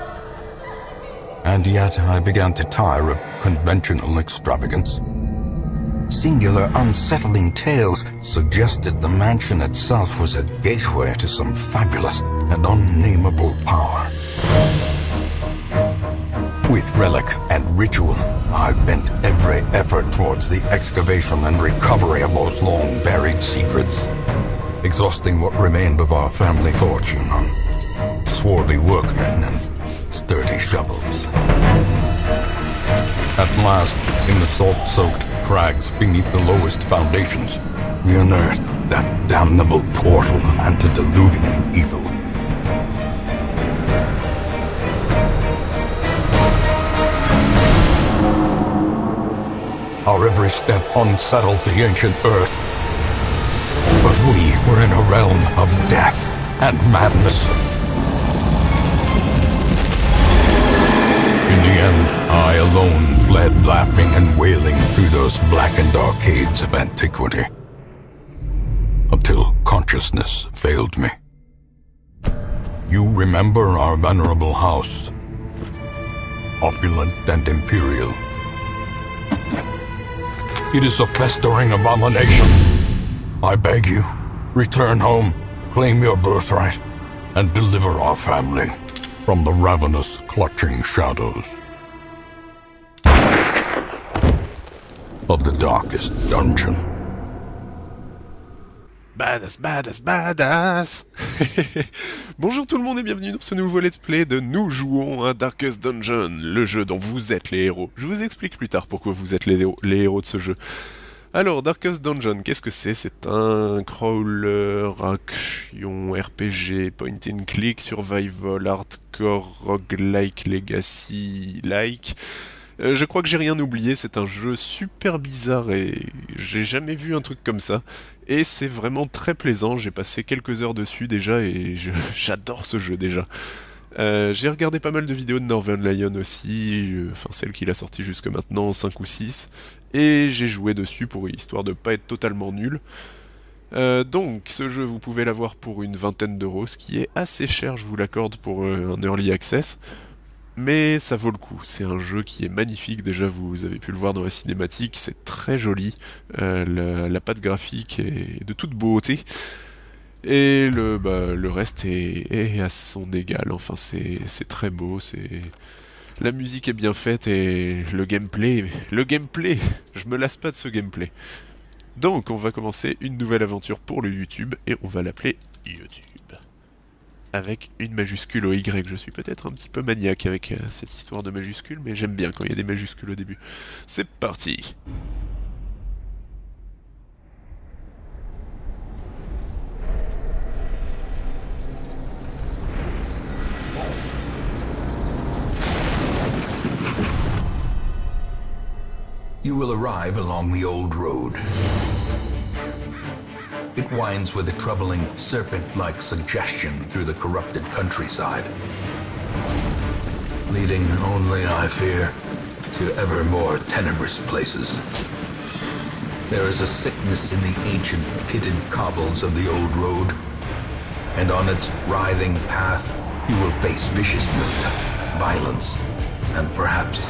And yet I began to tire of conventional extravagance. Singular, unsettling tales suggested the mansion itself was a gateway to some fabulous and unnameable power. With relic and ritual, I've bent every effort towards the excavation and recovery of those long-buried secrets, exhausting what remained of our family fortune on swarthy workmen and sturdy shovels. At last, in the salt-soaked crags beneath the lowest foundations, we unearthed that damnable portal antediluvian evil. Our every step unsettled the ancient earth. But we were in a realm of death and madness. In the end, I alone fled laughing and wailing through those blackened arcades of antiquity. Until consciousness failed me. You remember our venerable house. Opulent and imperial. It is a festering abomination. I beg you, return home, claim your birthright, and deliver our family from the ravenous, clutching shadows of the darkest dungeon. Badass, badass, badass. Bonjour tout le monde et bienvenue dans ce nouveau let's play de Nous jouons à Darkest Dungeon, le jeu dont vous êtes les héros. Je vous explique plus tard pourquoi vous êtes les héros de ce jeu. Alors, Darkest Dungeon, qu'est-ce que c'est? C'est un crawler, action, RPG, point and click, survival, hardcore, roguelike, legacy-like. Je crois que j'ai rien oublié, c'est un jeu super bizarre et j'ai jamais vu un truc comme ça. Et c'est vraiment très plaisant, j'ai passé quelques heures dessus déjà et j'adore ce jeu déjà. J'ai regardé pas mal de vidéos de Northern Lion aussi, enfin celle qu'il a sortie jusque maintenant, 5 ou 6, et j'ai joué dessus pour histoire de pas être totalement nul. Donc ce jeu vous pouvez l'avoir pour une vingtaine d'euros, ce qui est assez cher, je vous l'accorde, pour un early access. Mais ça vaut le coup, c'est un jeu qui est magnifique, déjà vous avez pu le voir dans la cinématique, c'est très joli, la patte graphique est de toute beauté, et le reste est à son égal, enfin c'est très beau, la musique est bien faite, et le gameplay, je me lasse pas de ce gameplay. Donc on va commencer une nouvelle aventure pour le YouTube, et on va l'appeler YouTube. Avec une majuscule au Y, je suis peut-être un petit peu maniaque avec cette histoire de majuscules, mais j'aime bien quand il y a des majuscules au début. C'est parti! You will arrive along the old road. It winds with a troubling, serpent-like suggestion through the corrupted countryside, leading only, I fear, to ever more tenebrous places. There is a sickness in the ancient, pitted cobbles of the old road, and on its writhing path you will face viciousness, violence, and perhaps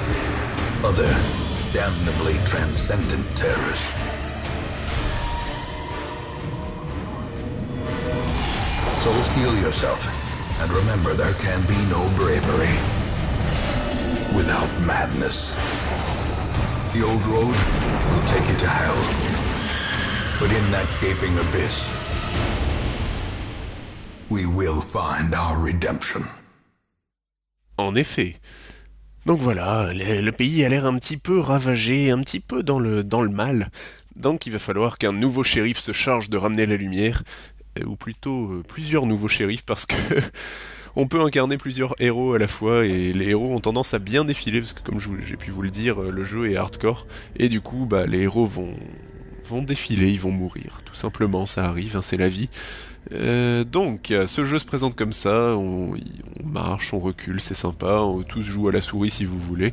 other damnably transcendent terrors. So steel yourself, and remember there can be no bravery without madness. The old road will take you to hell, but in that gaping abyss, we will find our redemption. En effet. Donc voilà, le pays a l'air un petit peu ravagé, un petit peu dans le mal. Donc il va falloir qu'un nouveau shérif se charge de ramener la lumière, ou plutôt plusieurs nouveaux shérifs, parce que on peut incarner plusieurs héros à la fois, et les héros ont tendance à bien défiler, parce que comme j'ai pu vous le dire, le jeu est hardcore, et du coup les héros vont défiler, ils vont mourir, tout simplement, ça arrive, hein, c'est la vie. Donc, ce jeu se présente comme ça, on marche, on recule, c'est sympa, on tous joue à la souris si vous voulez.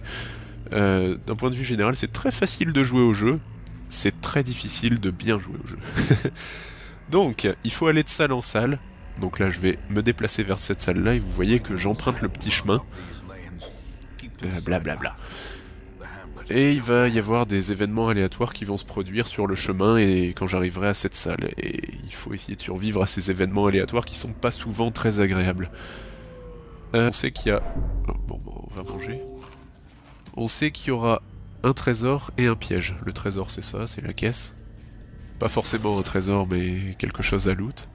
D'un point de vue général, c'est très facile de jouer au jeu, c'est très difficile de bien jouer au jeu. Donc, il faut aller de salle en salle, donc là je vais me déplacer vers cette salle-là, et vous voyez que j'emprunte le petit chemin, blablabla. Et il va y avoir des événements aléatoires qui vont se produire sur le chemin et quand j'arriverai à cette salle. Et il faut essayer de survivre à ces événements aléatoires qui sont pas souvent très agréables. On sait qu'il y a... Bon, on va manger. On sait qu'il y aura un trésor et un piège. Le trésor c'est ça, c'est la caisse. Pas forcément un trésor mais quelque chose à loot.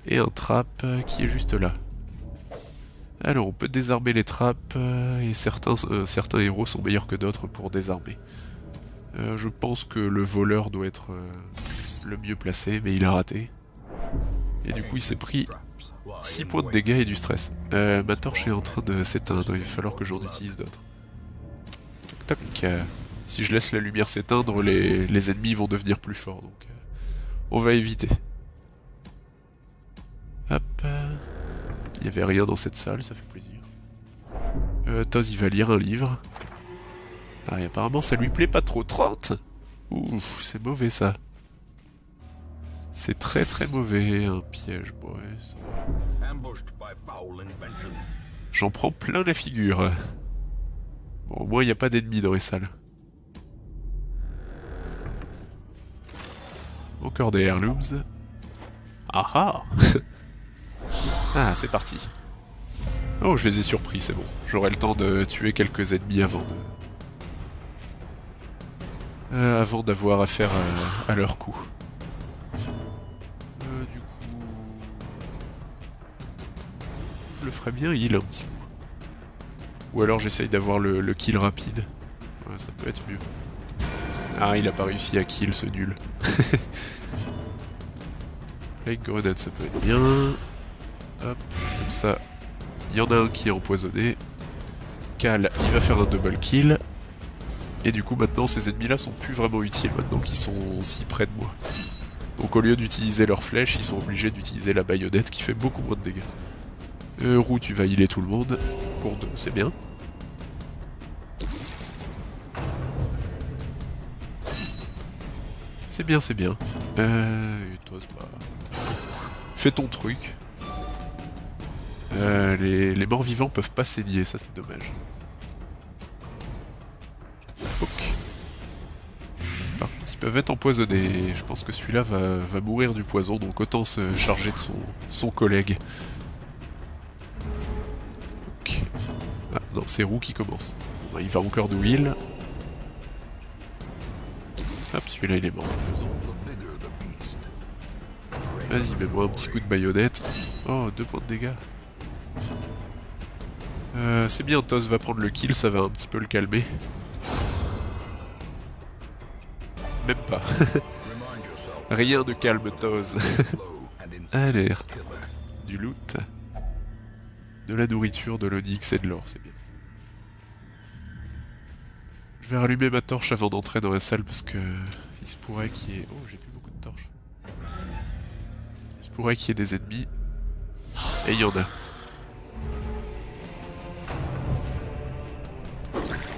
Et un trap qui est juste là. Alors on peut désarmer les trappes, et certains héros sont meilleurs que d'autres pour désarmer. Je pense que le voleur doit être le mieux placé, mais il a raté. Et du coup, il s'est pris 6 points de dégâts et du stress. Ma torche est en train de s'éteindre, il va falloir que j'en utilise d'autres. Toc toc. Si je laisse la lumière s'éteindre, les ennemis vont devenir plus forts, donc on va éviter. Hop. Il n'y avait rien dans cette salle, ça fait plaisir. Toz, il va lire un livre. Ah, et apparemment, ça lui plaît pas trop. 30. Ouh, c'est mauvais, ça. C'est très très mauvais, un piège, ouais, ça... J'en prends plein la figure. Bon, au moins, il n'y a pas d'ennemis dans les salles. Encore des heirlooms. Ah ah. Ah, c'est parti. Oh, je les ai surpris, c'est bon. J'aurai le temps de tuer quelques ennemis avant d'avoir affaire à leur coup. Du coup... Je le ferais bien heal un petit coup. Ou alors j'essaye d'avoir le kill rapide. Ouais, ça peut être mieux. Ah, il a pas réussi à kill, ce nul. Plague Grenade, ça peut être bien. Hop, comme ça. Il y en a un qui est empoisonné. Cal, il va faire un double kill. Et du coup, maintenant, ces ennemis-là sont plus vraiment utiles, maintenant qu'ils sont si près de moi. Donc au lieu d'utiliser leurs flèches, ils sont obligés d'utiliser la baïonnette qui fait beaucoup moins de dégâts. Roux, tu vas healer tout le monde. Pour 2, c'est bien. C'est bien, c'est bien. Toi, c'est pas... Fais ton truc. Les morts vivants peuvent pas saigner, ça c'est dommage. Ok. Par contre, ils peuvent être empoisonnés. Je pense que celui-là va mourir du poison, donc autant se charger de son collègue. Ok. Ah, non, c'est Roux qui commence. Bon, il va encore nous heal. Hop, celui-là il est mort de poison. Vas-y, mets-moi un petit coup de baïonnette. Oh, 2 points de dégâts. C'est bien, Toz va prendre le kill, ça va un petit peu le calmer. Même pas. Rien de calme, Toz. Allez. Du loot. De la nourriture, de l'onyx et de l'or, c'est bien. Je vais rallumer ma torche avant d'entrer dans la salle parce que... Il se pourrait qu'il y ait... Oh, j'ai plus beaucoup de torches. Il se pourrait qu'il y ait des ennemis. Et il y en a.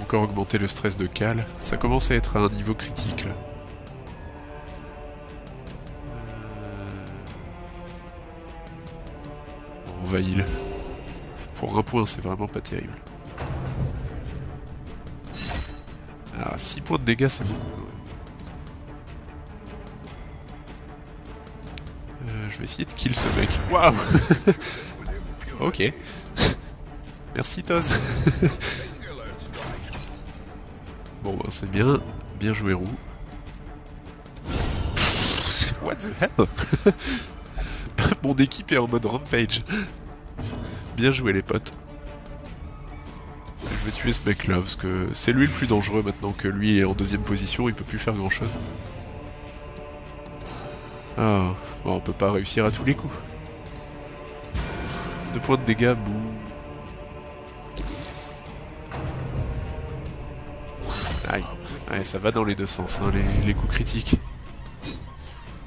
Encore augmenter le stress de Cal. Ça commence à être à un niveau critique là. Bon, on va heal. Pour un point, c'est vraiment pas terrible. Ah, 6 points de dégâts, c'est beaucoup quand même. Je vais essayer de kill ce mec. Waouh. Ok. Merci Toz. Bon bah c'est bien. Bien joué Roux. What the hell. Mon équipe est en mode rampage. Bien joué les potes. Je vais tuer ce mec là parce que c'est lui le plus dangereux maintenant que lui est en 2ème position, il peut plus faire grand chose. Ah, bon on peut pas réussir à tous les coups. 2 points de dégâts, bouh. Aïe, ouais, ça va dans les deux sens, hein, les coups critiques.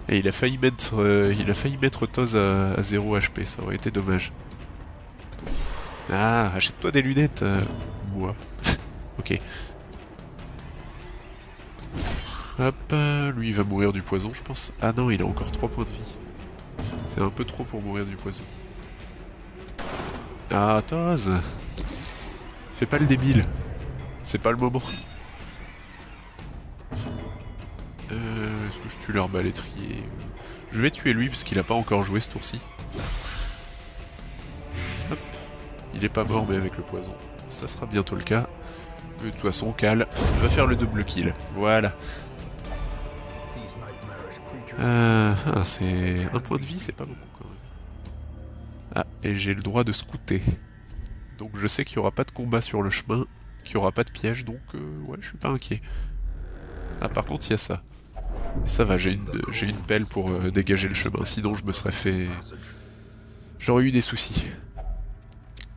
Et il a failli mettre Toz à 0 HP, ça aurait été dommage. Ah, achète-toi des lunettes, moi. Ok. Hop, lui il va mourir du poison, je pense. Ah non, il a encore 3 points de vie. C'est un peu trop pour mourir du poison. Ah, Toz! Fais pas le débile. C'est pas le moment. Est-ce que je tue l'arbalétrier? Je vais tuer lui parce qu'il a pas encore joué ce tour-ci. Hop. Il est pas mort mais avec le poison. Ça sera bientôt le cas. De toute façon, Cal va faire le double kill. Voilà. C'est... Un point de vie, c'est pas beaucoup quand même. Ah, et j'ai le droit de scouter. Donc je sais qu'il y aura pas de combat sur le chemin, qu'il y aura pas de piège, donc ouais, je suis pas inquiet. Ah, par contre, il y a ça. Et ça va, j'ai une pelle pour dégager le chemin, sinon je me serais fait... J'aurais eu des soucis.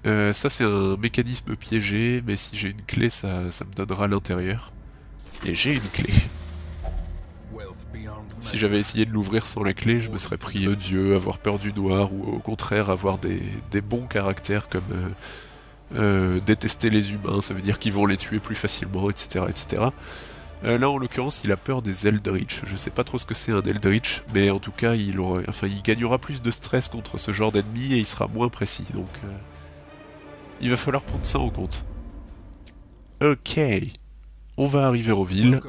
Ça, c'est un mécanisme piégé, mais si j'ai une clé, ça me donnera l'intérieur. Et j'ai une clé. Si j'avais essayé de l'ouvrir sans la clé, je me serais pris Dieu, avoir peur du noir, ou au contraire avoir des bons caractères comme détester les humains, ça veut dire qu'ils vont les tuer plus facilement, etc. etc. Là, en l'occurrence, il a peur des Eldritch. Je sais pas trop ce que c'est un Eldritch, mais en tout cas, il gagnera plus de stress contre ce genre d'ennemi et il sera moins précis, donc il va falloir prendre ça en compte. Ok, on va arriver aux villes.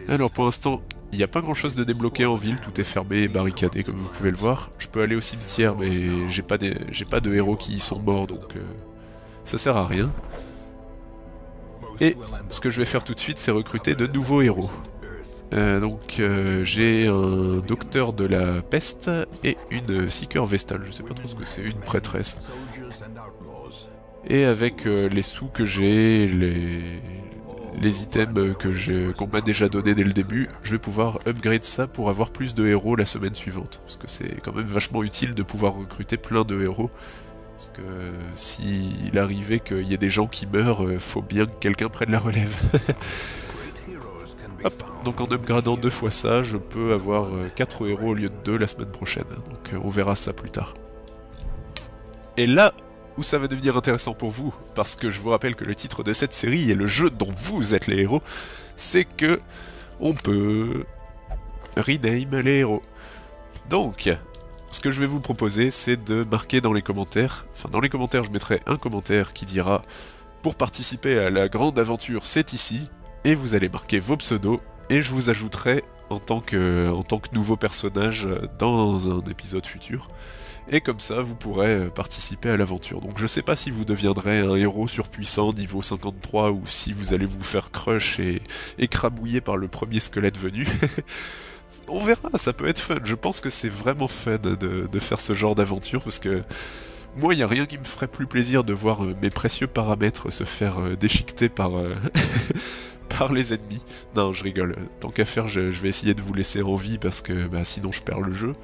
Alors pour l'instant, il n'y a pas grand chose de débloqué en ville, tout est fermé et barricadé comme vous pouvez le voir. Je peux aller au cimetière mais j'ai pas de héros qui y sont morts donc ça sert à rien. Et ce que je vais faire tout de suite c'est recruter de nouveaux héros. J'ai un docteur de la peste et une seeker vestale, je sais pas trop ce que c'est, une prêtresse. Et avec les sous que j'ai, les items qu'on m'a déjà donné dès le début, je vais pouvoir upgrade ça pour avoir plus de héros la semaine suivante. Parce que c'est quand même vachement utile de pouvoir recruter plein de héros. Parce que s'il arrivait qu'il y ait des gens qui meurent, faut bien que quelqu'un prenne la relève. Hop, donc en upgradant 2 fois ça, je peux avoir 4 héros au lieu de 2 la semaine prochaine. Donc on verra ça plus tard. Et là où ça va devenir intéressant pour vous, parce que je vous rappelle que le titre de cette série et le jeu dont vous êtes les héros, c'est que on peut rename les héros. Donc, ce que je vais vous proposer, c'est de marquer dans les commentaires, je mettrai un commentaire qui dira « Pour participer à la grande aventure, c'est ici », et vous allez marquer vos pseudos, et je vous ajouterai en tant que nouveau personnage dans un épisode futur. Et comme ça, vous pourrez participer à l'aventure. Donc je sais pas si vous deviendrez un héros surpuissant niveau 53 ou si vous allez vous faire crush et écrabouiller par le premier squelette venu. On verra, ça peut être fun. Je pense que c'est vraiment fun de faire ce genre d'aventure parce que moi, il n'y a rien qui me ferait plus plaisir de voir mes précieux paramètres se faire déchiqueter par, par les ennemis. Non, je rigole. Tant qu'à faire, je vais essayer de vous laisser en vie parce que sinon je perds le jeu.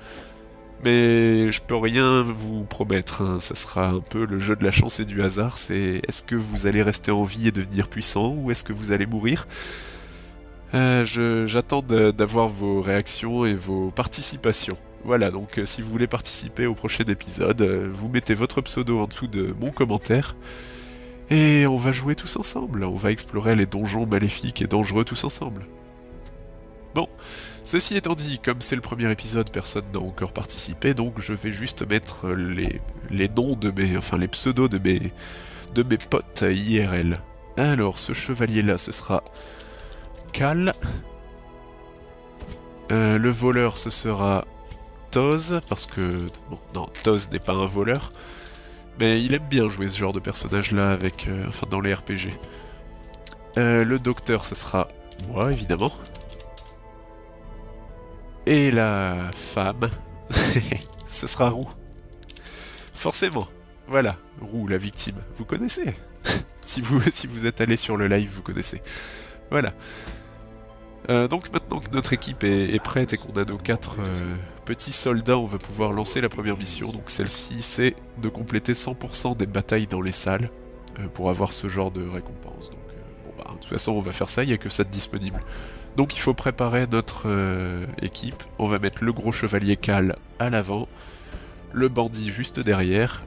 Mais je peux rien vous promettre, hein. Ça sera un peu le jeu de la chance et du hasard, c'est est-ce que vous allez rester en vie et devenir puissant, ou est-ce que vous allez mourir? J'attends d'avoir vos réactions et vos participations. Voilà, donc si vous voulez participer au prochain épisode, vous mettez votre pseudo en dessous de mon commentaire, et on va jouer tous ensemble, on va explorer les donjons maléfiques et dangereux tous ensemble. Bon, ceci étant dit, comme c'est le premier épisode, personne n'a encore participé, donc je vais juste mettre les noms de les pseudos de mes potes IRL. Alors, ce chevalier-là, ce sera Cal. Le voleur, ce sera Toz, parce que... Bon, non, Toz n'est pas un voleur, mais il aime bien jouer ce genre de personnage-là avec... dans les RPG. Le docteur, ce sera moi, évidemment. Et la femme, ce sera Roux. Forcément. Voilà, Roux, la victime. Vous connaissez. si vous êtes allé sur le live, vous connaissez. Voilà. Donc maintenant que notre équipe est prête et qu'on a nos 4 petits soldats, on va pouvoir lancer la première mission. Donc celle-ci, c'est de compléter 100% des batailles dans les salles pour avoir ce genre de récompense. Donc de toute façon, on va faire ça, il n'y a que ça de disponible. Donc il faut préparer notre équipe. On va mettre le gros chevalier Cal à l'avant, le bandit juste derrière.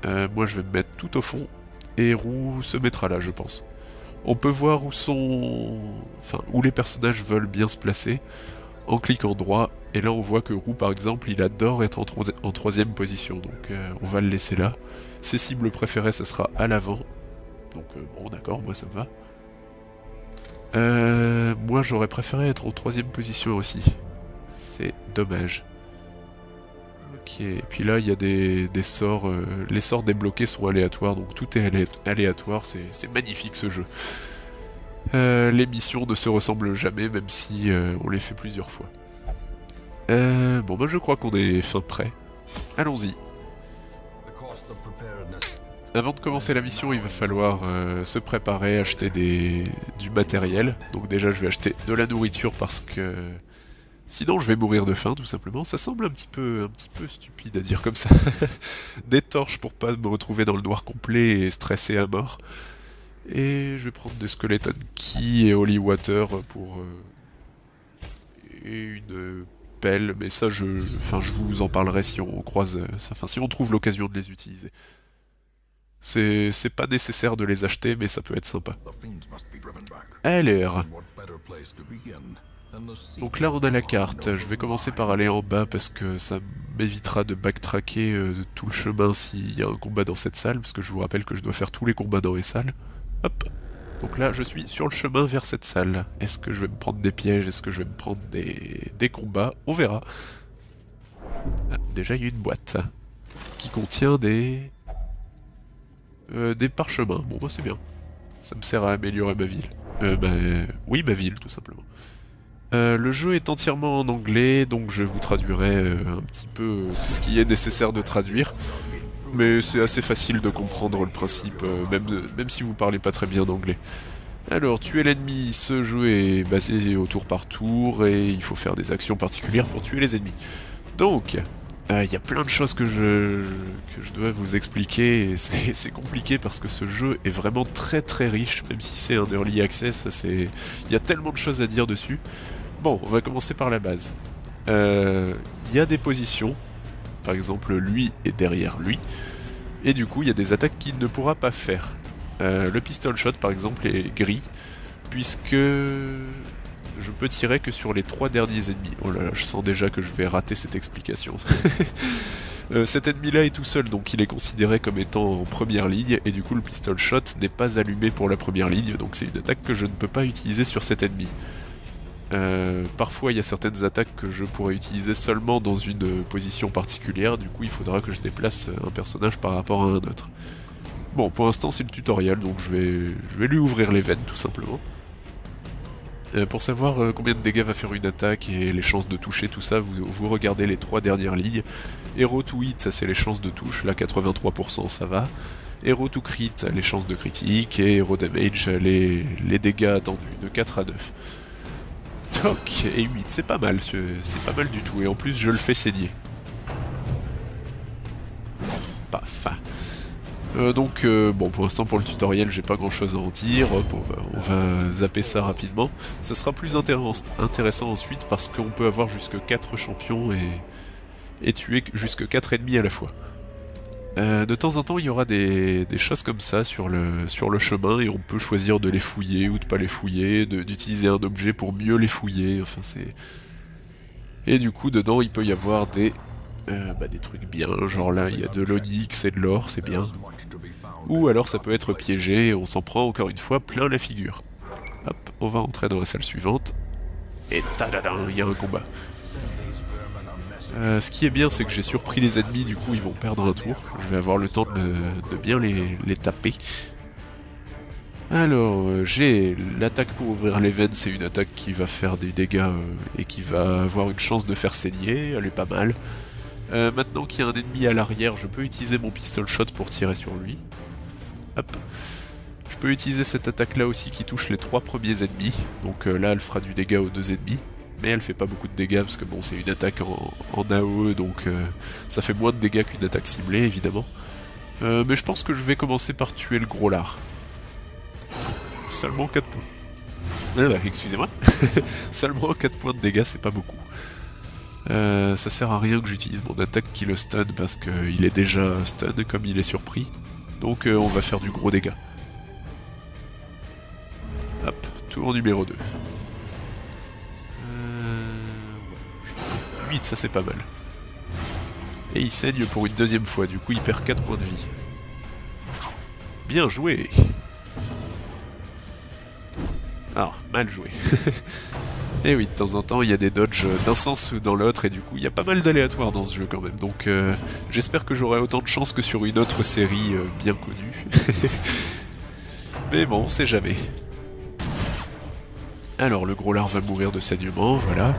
Moi je vais me mettre tout au fond, et Roux se mettra là, je pense. On peut voir où les personnages veulent bien se placer en cliquant droit, et là on voit que Roux par exemple il adore être en troisième position, donc on va le laisser là. Ses cibles préférées ça sera à l'avant, donc bon d'accord, moi ça me va. Moi j'aurais préféré être en troisième position aussi. C'est dommage. Ok, et puis là il y a des sorts, les sorts débloqués sont aléatoires, donc tout est aléatoire, c'est magnifique ce jeu. Les missions ne se ressemblent jamais, même si on les fait plusieurs fois. Je crois qu'on est fin prêt. Allons-y. Avant de commencer la mission, il va falloir se préparer, acheter du matériel. Donc déjà, je vais acheter de la nourriture parce que sinon je vais mourir de faim, tout simplement. Ça semble un petit peu stupide à dire comme ça. Des torches pour pas me retrouver dans le noir complet et stresser à mort. Et je vais prendre des skeleton key et holy water pour et une pelle, mais ça je vous en parlerai si on croise, si on trouve l'occasion de les utiliser. C'est pas nécessaire de les acheter, mais ça peut être sympa. Alors, donc là on a la carte. Je vais commencer par aller en bas parce que ça m'évitera de backtracker tout le chemin s'il y a un combat dans cette salle, parce que je vous rappelle que je dois faire tous les combats dans les salles. Hop. Donc là je suis sur le chemin vers cette salle. Est-ce que je vais me prendre des pièges? Est-ce que je vais me prendre des combats? On verra. Ah, déjà il y a une boîte qui contient des parchemins. Bon bah c'est bien. Ça me sert à améliorer ma ville. Oui, ma ville tout simplement. Le jeu est entièrement en anglais, donc je vous traduirai un petit peu tout ce qui est nécessaire de traduire. Mais c'est assez facile de comprendre le principe, même si vous parlez pas très bien d'anglais. Alors, tuer l'ennemi, ce jeu est basé au tour par tour, et il faut faire des actions particulières pour tuer les ennemis. Donc, il y a plein de choses que je dois vous expliquer, et c'est compliqué parce que ce jeu est vraiment très très riche, même si c'est un early access, il y a tellement de choses à dire dessus. Bon, on va commencer par la base. Il y a des positions, par exemple lui est derrière lui, et du coup il y a des attaques qu'il ne pourra pas faire. Le pistol shot par exemple est gris, puisque je peux tirer que sur les 3 derniers ennemis. Oh là là, je sens déjà que je vais rater cette explication. Cet ennemi-là est tout seul, donc il est considéré comme étant en première ligne, et du coup le pistol shot n'est pas allumé pour la première ligne, donc c'est une attaque que je ne peux pas utiliser sur cet ennemi. Parfois il y a certaines attaques que je pourrais utiliser seulement dans une position particulière, du coup il faudra que je déplace un personnage par rapport à un autre. Bon, pour l'instant c'est le tutoriel, donc je vais lui ouvrir les veines tout simplement. Pour savoir combien de dégâts va faire une attaque et les chances de toucher, tout ça, vous regardez les 3 dernières lignes. Hero to hit, ça c'est les chances de touche, là 83% ça va. Hero to crit, les chances de critique, et Hero damage, les dégâts attendus, de 4 à 9. Toc, et 8, c'est pas mal du tout, et en plus je le fais saigner. Paf. Bon, pour l'instant pour le tutoriel j'ai pas grand chose à en dire, hop, on va zapper ça rapidement. Ça sera plus intéressant ensuite parce qu'on peut avoir jusque 4 champions et tuer jusque 4 ennemis à la fois. De temps en temps il y aura des choses comme ça sur le chemin et on peut choisir de les fouiller ou de pas les fouiller, d'utiliser un objet pour mieux les fouiller, enfin c'est... Et du coup dedans il peut y avoir des trucs bien, genre là il y a de l'onyx et de l'or, c'est bien. Ou alors ça peut être piégé et on s'en prend encore une fois plein la figure. Hop, on va entrer dans la salle suivante. Et tadadam, il y a un combat. Ce qui est bien, c'est que j'ai surpris les ennemis, du coup ils vont perdre un tour. Je vais avoir le temps de bien les taper. Alors, j'ai l'attaque pour ouvrir les veines, c'est une attaque qui va faire des dégâts et qui va avoir une chance de faire saigner, elle est pas mal. Maintenant qu'il y a un ennemi à l'arrière, je peux utiliser mon pistol shot pour tirer sur lui. Hop. Je peux utiliser cette attaque là aussi qui touche les 3 premiers ennemis, donc là elle fera du dégât aux 2 ennemis. Mais elle fait pas beaucoup de dégâts parce que bon c'est une attaque en AOE donc ça fait moins de dégâts qu'une attaque ciblée évidemment. Mais je pense que je vais commencer par tuer le gros lard. Seulement 4 points. Excusez-moi. Seulement 4 points de dégâts, c'est pas beaucoup. Ça sert à rien que j'utilise mon attaque qui le stun parce qu'il est déjà stun comme il est surpris. Donc on va faire du gros dégât. Hop, tour numéro 2. 8, ça c'est pas mal. Et il saigne pour une deuxième fois, du coup il perd 4 points de vie. Bien joué. Ah, mal joué. Et oui, de temps en temps il y a des dodges d'un sens ou dans l'autre, et du coup il y a pas mal d'aléatoires dans ce jeu quand même, donc j'espère que j'aurai autant de chance que sur une autre série bien connue. Mais bon, on sait jamais. Alors le gros lard va mourir de saignement, voilà.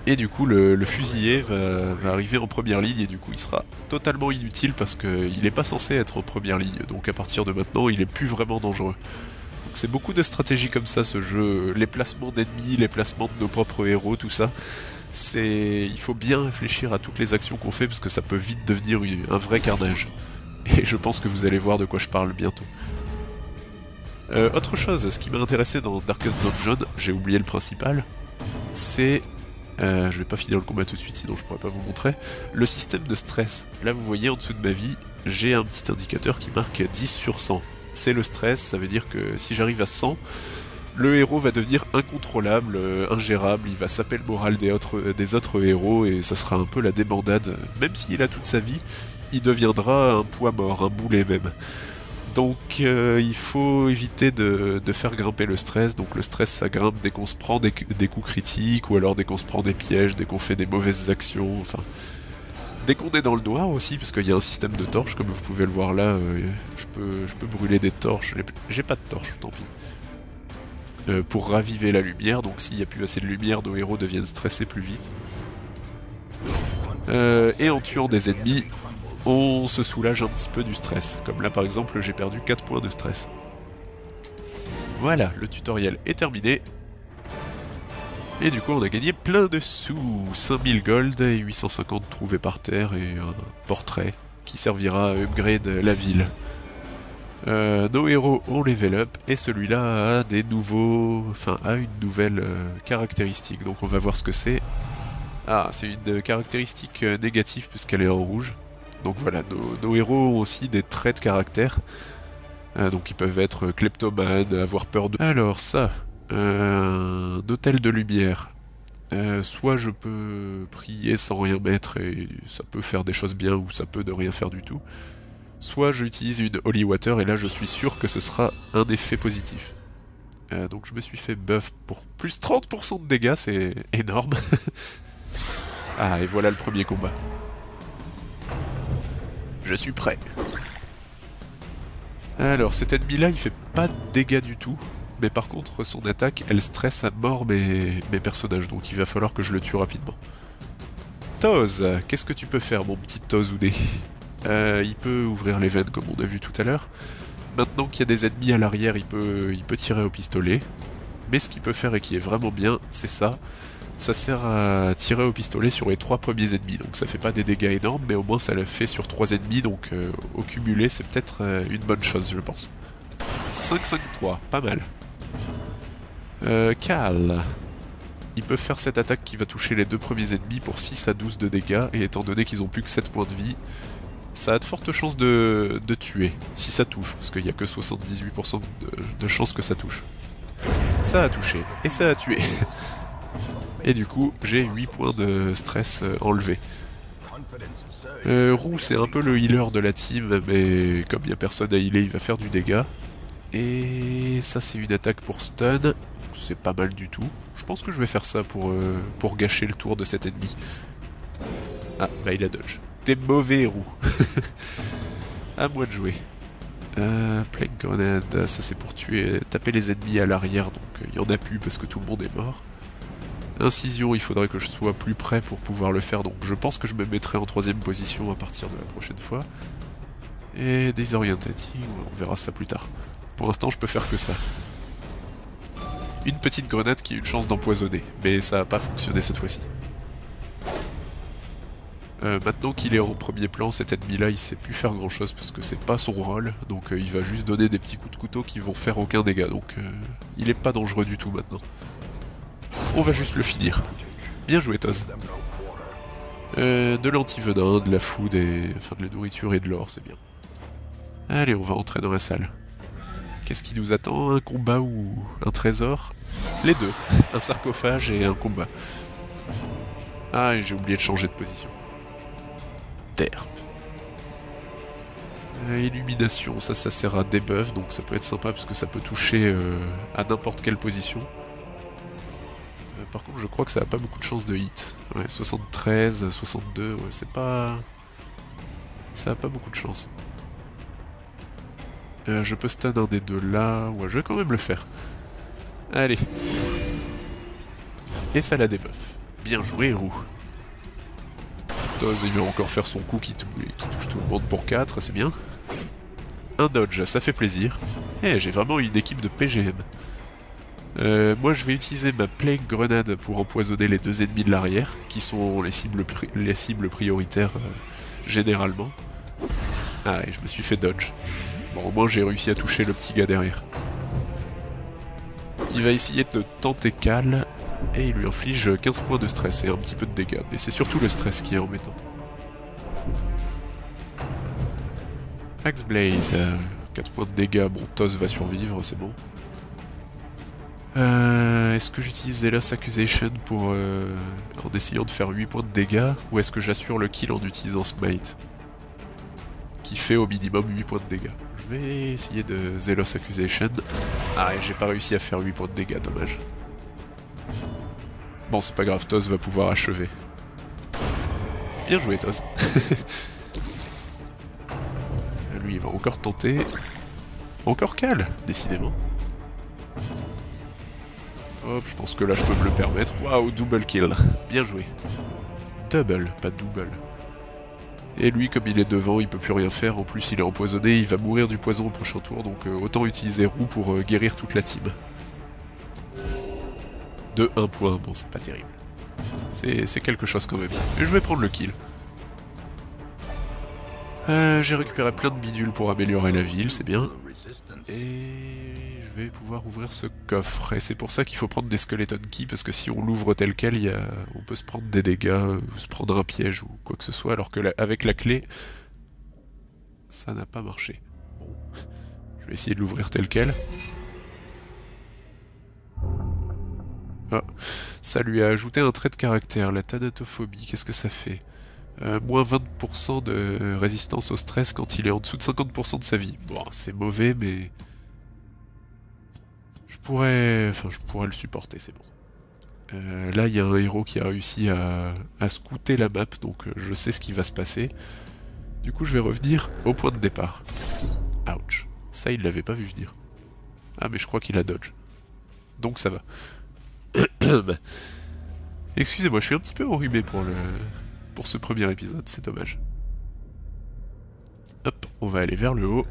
Et du coup, le fusillé va arriver en première ligne et du coup, il sera totalement inutile parce qu'il n'est pas censé être en première ligne. Donc à partir de maintenant, il est plus vraiment dangereux. Donc c'est beaucoup de stratégies comme ça, ce jeu. Les placements d'ennemis, les placements de nos propres héros, tout ça. Il faut bien réfléchir à toutes les actions qu'on fait parce que ça peut vite devenir un vrai carnage. Et je pense que vous allez voir de quoi je parle bientôt. Autre chose, ce qui m'a intéressé dans Darkest Dungeon, j'ai oublié le principal, c'est... je vais pas finir le combat tout de suite, sinon je pourrais pas vous montrer. Le système de stress. Là, vous voyez, en dessous de ma vie, j'ai un petit indicateur qui marque 10 sur 100. C'est le stress, ça veut dire que si j'arrive à 100, le héros va devenir incontrôlable, ingérable, il va saper le moral des autres héros, et ça sera un peu la débandade. Même s'il a toute sa vie, il deviendra un poids mort, un boulet même. Donc il faut éviter de faire grimper le stress. Donc le stress, ça grimpe dès qu'on se prend des coups critiques, ou alors dès qu'on se prend des pièges, dès qu'on fait des mauvaises actions, enfin... Dès qu'on est dans le noir aussi, parce qu'il y a un système de torches, comme vous pouvez le voir là, je peux brûler des torches, j'ai pas de torches, tant pis. Pour raviver la lumière, donc s'il n'y a plus assez de lumière, nos héros deviennent stressés plus vite. Et en tuant des ennemis, on se soulage un petit peu du stress. Comme là par exemple, j'ai perdu 4 points de stress. Voilà, le tutoriel est terminé. Et du coup on a gagné plein de sous, 5000 gold et 850 trouvés par terre et un portrait qui servira à upgrade la ville. Nos héros ont level up et celui-là a des nouveaux... Enfin, a une nouvelle caractéristique, donc on va voir ce que c'est. Ah, c'est une caractéristique négative puisqu'elle est en rouge. Donc voilà, nos héros ont aussi des traits de caractère. Donc ils peuvent être kleptomanes, avoir peur de... Alors ça... un hôtel de lumière. Soit je peux prier sans rien mettre et ça peut faire des choses bien, ou ça peut ne rien faire du tout. Soit j'utilise une Holy Water et là je suis sûr que ce sera un effet positif. Donc je me suis fait buff pour plus 30% de dégâts, c'est énorme. Ah, et voilà le premier combat. Je suis prêt. Alors cet ennemi là il fait pas de dégâts du tout. Mais par contre, son attaque, elle stresse à mort mes personnages, donc il va falloir que je le tue rapidement. Toz, qu'est-ce que tu peux faire, mon petit Tozoudé? Il peut ouvrir les veines, comme on a vu tout à l'heure. Maintenant qu'il y a des ennemis à l'arrière, il peut tirer au pistolet. Mais ce qu'il peut faire, et qui est vraiment bien, c'est ça. Ça sert à tirer au pistolet sur les 3 premiers ennemis, donc ça fait pas des dégâts énormes, mais au moins ça le fait sur 3 ennemis, donc au cumulé, c'est peut-être une bonne chose, je pense. 5-5-3, pas mal. Cal. Il peut faire cette attaque qui va toucher les 2 premiers ennemis pour 6 à 12 de dégâts, et étant donné qu'ils ont plus que 7 points de vie, ça a de fortes chances de tuer, si ça touche, parce qu'il n'y a que 78% de chances que ça touche. Ça a touché, et ça a tué. Et du coup, j'ai 8 points de stress enlevés. Roux, c'est un peu le healer de la team, mais comme il n'y a personne à healer, il va faire du dégât. Et ça, c'est une attaque pour stun. C'est pas mal du tout. Je pense que je vais faire ça pour gâcher le tour de cet ennemi. Ah, bah il a dodge. T'es mauvais, Roux. À moi de jouer. Plague Grenade, ça c'est pour taper les ennemis à l'arrière, donc il y en a plus parce que tout le monde est mort. Incision, il faudrait que je sois plus près pour pouvoir le faire, donc je pense que je me mettrai en 3ème position à partir de la prochaine fois. Et Disorientating, on verra ça plus tard. Pour l'instant, je peux faire que ça. Une petite grenade qui a une chance d'empoisonner, mais ça n'a pas fonctionné cette fois-ci. Maintenant qu'il est en premier plan, cet ennemi-là, il sait plus faire grand-chose parce que c'est pas son rôle, donc il va juste donner des petits coups de couteau qui vont faire aucun dégât, donc il est pas dangereux du tout maintenant. On va juste le finir. Bien joué, Toz. De l'antivenin, de la food, enfin de la nourriture et de l'or, c'est bien. Allez, on va entrer dans la salle. Qu'est-ce qui nous attend? Un combat ou un trésor? Les deux. Un sarcophage et un combat. Ah, et j'ai oublié de changer de position. Derp. Illumination, ça sert à debuff, donc ça peut être sympa parce que ça peut toucher à n'importe quelle position. Par contre, je crois que ça a pas beaucoup de chances de hit. Ouais, 73, 62, ouais, c'est pas... Ça a pas beaucoup de chance. Je peux stun un des deux là, ouais, je vais quand même le faire. Allez. Et ça la debuff. Bien joué, Roux. Toz, il va encore faire son coup qui touche tout le monde pour 4, c'est bien. Un dodge, ça fait plaisir. Eh, j'ai vraiment une équipe de PGM. Moi, je vais utiliser ma Plague Grenade pour empoisonner les 2 ennemis de l'arrière, qui sont les cibles prioritaires généralement. Ah, et je me suis fait dodge. Bon, au moins j'ai réussi à toucher le petit gars derrière. Il va essayer de tenter Cal, et il lui inflige 15 points de stress et un petit peu de dégâts. Mais c'est surtout le stress qui est embêtant. Axeblade, 4 points de dégâts, bon, Toz va survivre, c'est bon. Est-ce que j'utilise Zealous Accusation pour en essayant de faire 8 points de dégâts, ou est-ce que j'assure le kill en utilisant Smite qui fait au minimum 8 points de dégâts. Je vais essayer de Zealous Accusation. Ah, et j'ai pas réussi à faire 8 points de dégâts, dommage. Bon, c'est pas grave, Toz va pouvoir achever. Bien joué, Toz. Lui, il va encore tenter. Encore Cal, décidément. Hop, je pense que là, je peux me le permettre. Waouh, double kill. Bien joué. Double, pas double. Et lui, comme il est devant, il peut plus rien faire. En plus, il est empoisonné, il va mourir du poison au prochain tour. Donc autant utiliser Roux pour guérir toute la team. De 1 point, bon, c'est pas terrible. C'est quelque chose quand même. Et je vais prendre le kill. J'ai récupéré plein de bidules pour améliorer la ville, c'est bien. Et je vais pouvoir ouvrir ce coffre. Et c'est pour ça qu'il faut prendre des skeleton keys, parce que si on l'ouvre tel quel, on peut se prendre des dégâts, ou se prendre un piège, ou quoi que ce soit, alors que avec la clé, ça n'a pas marché. Bon, je vais essayer de l'ouvrir tel quel. Ah, ça lui a ajouté un trait de caractère, la thanatophobie, qu'est-ce que ça fait ? Moins 20% de résistance au stress quand il est en dessous de 50% de sa vie. Bon, c'est mauvais, mais... Je pourrais le supporter, c'est bon. Là, il y a un héros qui a réussi à scouter la map, donc je sais ce qui va se passer. Du coup, je vais revenir au point de départ. Ouch. Ça, il l'avait pas vu venir. Ah, mais je crois qu'il a dodge. Donc ça va. Excusez-moi, je suis un petit peu enrhumé pour ce premier épisode, c'est dommage. Hop, on va aller vers le haut.